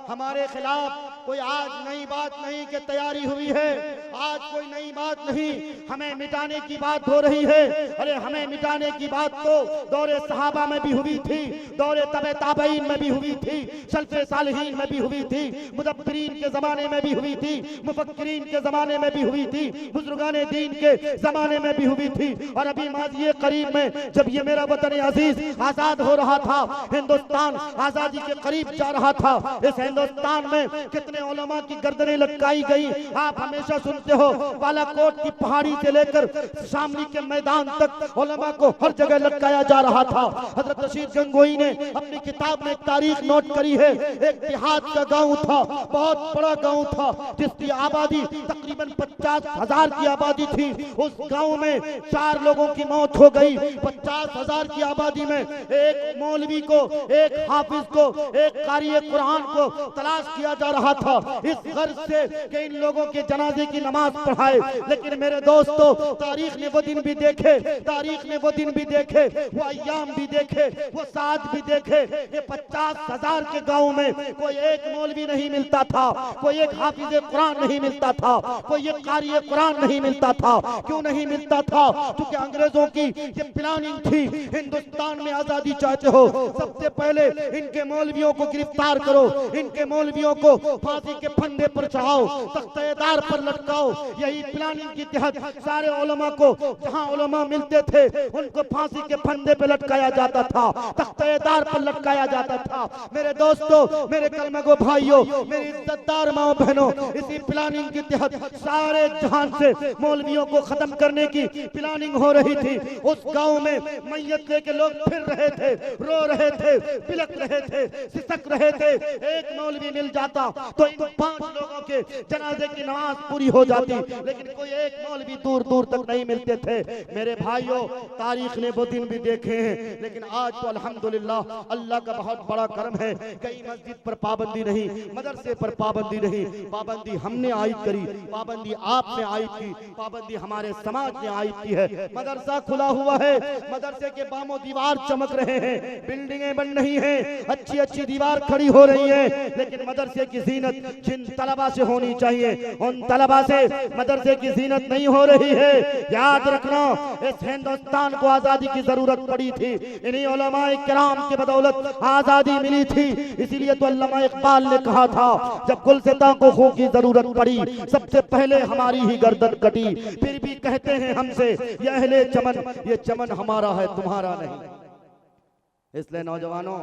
हमारे खिलाफ कोई आज नई बात नहीं कि तैयारी हुई है, आज कोई नई बात नहीं, हमें मिटाने की बात हो रही है। अरे हमें मिटाने की बात तो दौरे सहाबा में भी हुई थी, दौरे तबे ताबईन में भी हुई थी, सल्फे सालिहीन में भी हुई थी, मुदब्बिरीन के जमाने में भी हुई थी, मुफक्किरीन के जमाने में भी हुई थी, बुजुर्गाने दीन के जमाने में भी हुई थी। और अभी माज़ी करीब में जब ये मेरा वतन अजीज आजाद हो रहा था, हिंदुस्तान आजादी के करीब जा रहा था, इस हिंदुस्तान में कितने उलमा की गर्दनें लटकाई गई। आप हमेशा सुनते हो बालाकोट की पहाड़ी से लेकर शामली के मैदान तक उलमा को हर जगह लटकाया जा रहा था। हजरत रशीद गंगोई ने अपनी किताब में एक तारीख नोट करी है, एक देहात का गांव था, बहुत बड़ा गांव था, जिसकी आबादी तकरीबन 50,000 की आबादी थी। उस गांव में 4 लोगों की मौत हो गई। 50,000 की आबादी में एक मौलवी को, एक हाफिज को, एक कारी कुरान को तलाश किया जा रहा था, इस गर्ज से कि इन लोगों के जनाजे की नमाज पढ़ाए। लेकिन मेरे दोस्तों, तारीख ने वो दिन भी देखे, तारीख ने वो दिन भी देखे, वो अय्याम भी देखे, वो साथ भी देखे। ये 50,000 के गांव में कोई एक मौलवी नहीं मिलता था, कोई एक हाफिज कुरान नहीं मिलता था, कोई एक कारी कुरान नहीं मिलता था। क्यों नहीं मिलता था? क्योंकि अंग्रेजों की ये प्लानिंग थी, हिंदुस्तान में आजादी चाहते हो, सबसे पहले इनके मौलवियों को गिरफ्तार करो, इनके मौलवियों को फांसी के फंदे पर चढ़ाओ, तख्तेदार पर लटकाओ। यही प्लानिंग के तहत सारे उलमा को, जहां उलमा मिलते थे, उनको फांसी के फंदे पर लटकाया जाता था, तख्तेदार पर लटकाया जाता था। मेरे दोस्तों, मेरे कलमगो भाइयों, मेरी इज्जतदार माँ बहनों, इसी प्लानिंग के तहत सारे जहान से मौलवियों को खत्म करने की प्लानिंग हो रही थी। उस गांव में मैयत लेके लोग फिर रहे थे, रो रहे थे, बिलक रहे थे, सिसक रहे थे। एक मौलवी मिल जाता तो इन 5 लोगों के जनाजे की नमाज पूरी हो जाती, लेकिन कोई एक मौलवी दूर दूर तक नहीं मिलते थे। मेरे भाइयों, तारीख ने वो दिन भी देखे हैं, लेकिन आज तो अल्हम्दुलिल्लाह अल्लाह का बहुत बड़ा करम है, कहीं मस्जिद पर पाबंदी नहीं, मदरसे पर पाबंदी नहीं। पाबंदी हमने आयद करी, पाबंदी आपने आयद की, पाबंदी हमारे समाज ने आयद की है। मदरसा खुला हुआ है, मदरसे के बामो दीवार चमक रहे हैं, बिल्डिंगें बन रही हैं, अच्छी अच्छी दीवार खड़ी हो रही है, लेकिन मदरसे की जीनत जिन तलबा से होनी चाहिए, उन तलबा से मदरसे की जीनत नहीं हो रही है। याद रखना, इस हिंदुस्तान को आजादी की जरूरत पड़ी थी, इन्हीं उलमाए किराम की बदौलत आजादी मिली थी। इसीलिए तो अल्लामा इकबाल ने कहा था, जब गुलसिता को खू की जरूरत पड़ी, सबसे पहले हमारी ही गर्दन कटी। फिर भी कहते हैं हमसे, ये अहले चमन, ये चमन हमारा है तुम्हारा नहीं। इसलिए नौजवानों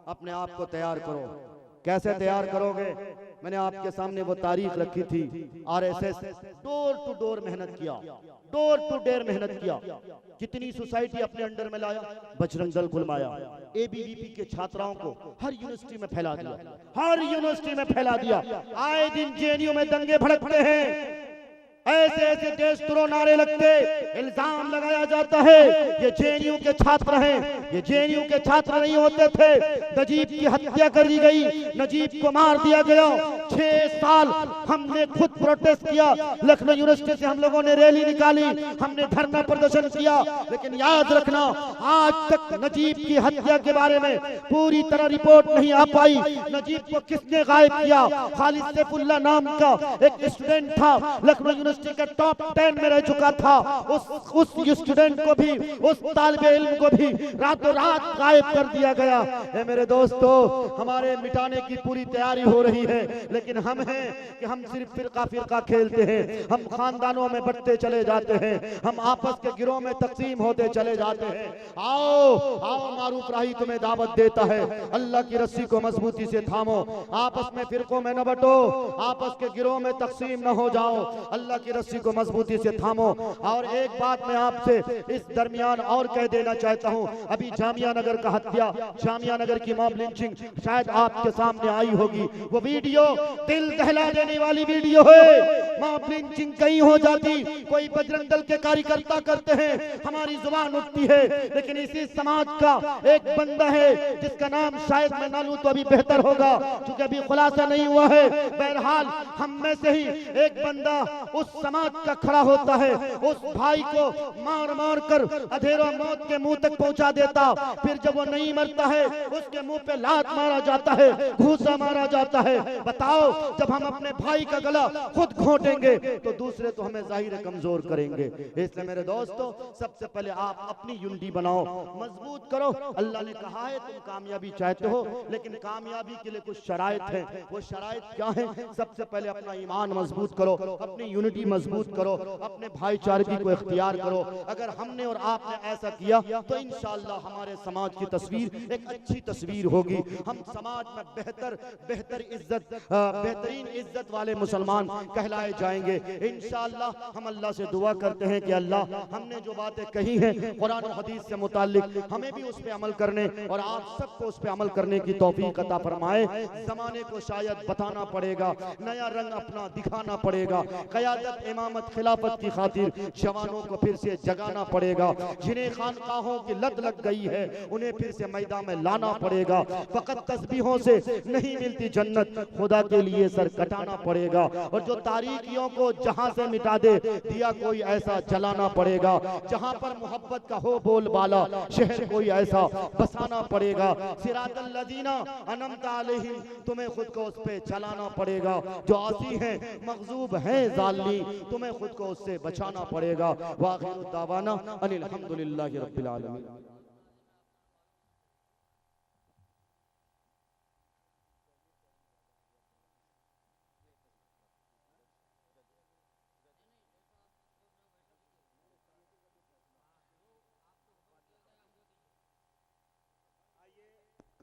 अपने आप को तैयार करो। कैसे तैयार करोगे? मैंने आपके सामने वो तारीख रखी थी। आरएसएस डोर टू डोर मेहनत किया, डोर टू डोर मेहनत किया। कितनी सोसाइटी अपने अंडर में लाया, बजरंग दल गुलमाया, एबीवीपी के छात्राओं को हर यूनिवर्सिटी में फैला दिया, हर यूनिवर्सिटी में फैला दिया। आए दिन जेएनयू में दंगे भड़कते हैं, ऐसे ऐसे देशद्रोह नारे लगते, इल्जाम लगाया जाता है ये जेएनयू के छात्र हैं, ये जेएनयू के छात्र नहीं होते थे। नजीब की हत्या कर दी गई, नजीब को मार दिया गया। 6 साल हमने खुद प्रोटेस्ट किया, लखनऊ यूनिवर्सिटी से हम लोगों ने रैली निकाली, हमने धरना प्रदर्शन किया, लेकिन याद रखना आज तक नजीब की हत्या के बारे में पूरी तरह रिपोर्ट नहीं आ पाई। नजीब को किसने गायब किया? खालिद सैफुल्लाह नाम का एक स्टूडेंट था, लखनऊ यूनिवर्सिटी के टॉप 10 में रह चुका था। उस स्टूडेंट को भी, उस तालिबे इल्म को भी रातों रात गायब कर दिया गया। मेरे दोस्तों, हमारे मिटाने की पूरी तैयारी हो रही है, लेकिन हम हैं कि हम सिर्फ फिरका फिरका खेलते हैं, हम खानदानों में बंटते चले जाते हैं, हम आपस के गिरोह में तकसीम होते चले जाते हैं। आओ आओ, मारूफ राही तुम्हें दावत देता है, अल्लाह की रस्सी को मजबूती से थामो, आपस में फिरकों में न बटो, आपस के गिरोह में तकसीम न हो जाओ, अल्लाह की रस्सी को मजबूती से थामो। और एक बात मैं आपसे इस दरमियान और कह देना चाहता हूं, अभी जामिया नगर का हत्या, जामिया नगर की मॉब लिंचिंग शायद आपके सामने आई होगी। वो वीडियो दिल दहला देने वाली वीडियो है। मॉब लिंचिंग कहीं हो जाती, कोई बजरंग दल के कार्यकर्ता करते हैं, हमारी जुबान उठती है, लेकिन इसी समाज का एक बंदा है जिसका नाम शायद मैं ना लूं तो अभी बेहतर होगा, क्योंकि अभी खुलासा नहीं हुआ है। बहरहाल हम में से ही एक बंदा उस समाज का खड़ा होता है, उस भाई को मार मार कर अधेरा मौत के मुंह तक पहुंचा देता, फिर जब वो नहीं मरता है उसके मुंह पे लात मारा जाता है, घूसा मारा जाता है। बताओ, जब हम अपने भाई का गला खुद घोटेंगे तो दूसरे तो हमें जाहिर कमजोर करेंगे। इसलिए मेरे दोस्तों, सबसे पहले आप अपनी यूनिटी बनाओ, मजबूत करो। अल्लाह ने कहा है तुम कामयाबी चाहते हो, लेकिन कामयाबी के लिए कुछ शराइत है। वो शराइत क्या है? सबसे पहले अपना ईमान मजबूत करो, अपनी यूनिटी मजबूत करो, अपने भाईचारगी को इख्तियार करो। अगर हमने और आपने ऐसा किया तो इंशाअल्लाह हमारे समाज की तस्वीर एक अच्छी तस्वीर होगी। हम समाज में बेहतर इज्जत, बेहतरीन इज्जत वाले मुसलमान कहलाए जाएंगे इंशाअल्लाह। हम अल्लाह से दुआ करते हैं कि अल्लाह हमने जो बातें कही हैं कुरान और हदीस से मुताल्लिक, हमें भी उस पे अमल करने और आप सबको उस पे अमल करने की तौफीक अता फरमाए। जमाने को शायद बताना पड़ेगा, नया रंग अपना दिखाना पड़ेगा, क़यादत इमामत खिलाफत की खातिर जवानों को फिर से जगाना पड़ेगा। जिन्हें खानकाहों की लत लग गई है उन्हें फिर से मैदान में लाना पड़ेगा। फकत तस्बीहों से नहीं मिलती जन्नत, खुदा के लिए सर कटाना पड़ेगा। और जो तारीकियों को जहां से मिटा दे, दिया कोई ऐसा जलाना पड़ेगा। जहां पर मोहब्बत का हो बोलबाला, शहर कोई ऐसा बसाना पड़ेगा। सिरातल लजीना अनअमता अलैहिम, तुम्हें खुद को उस पे चलाना पड़ेगा। जो आसी हैं, मग़ज़ूब हैं, जालिम, तुम्हें खुद को उससे बचाना पड़ेगा। वाखिरु दावाना अनिल हम्दुलिल्लाहि रब्बिल आलमीन।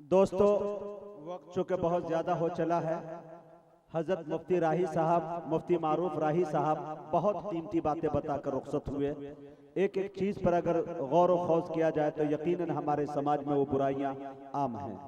दोस्तों, वक्त चूँकि बहुत ज़्यादा हो चला है, हजरत मुफ्ती राही साहब, मुफ्ती मारूफ राही साहब बहुत कीमती बातें बताकर रुखसत हुए। एक एक चीज़ पर अगर गौर व खौज किया जाए तो यकीनन हमारे समाज में वो बुराइयां आम हैं।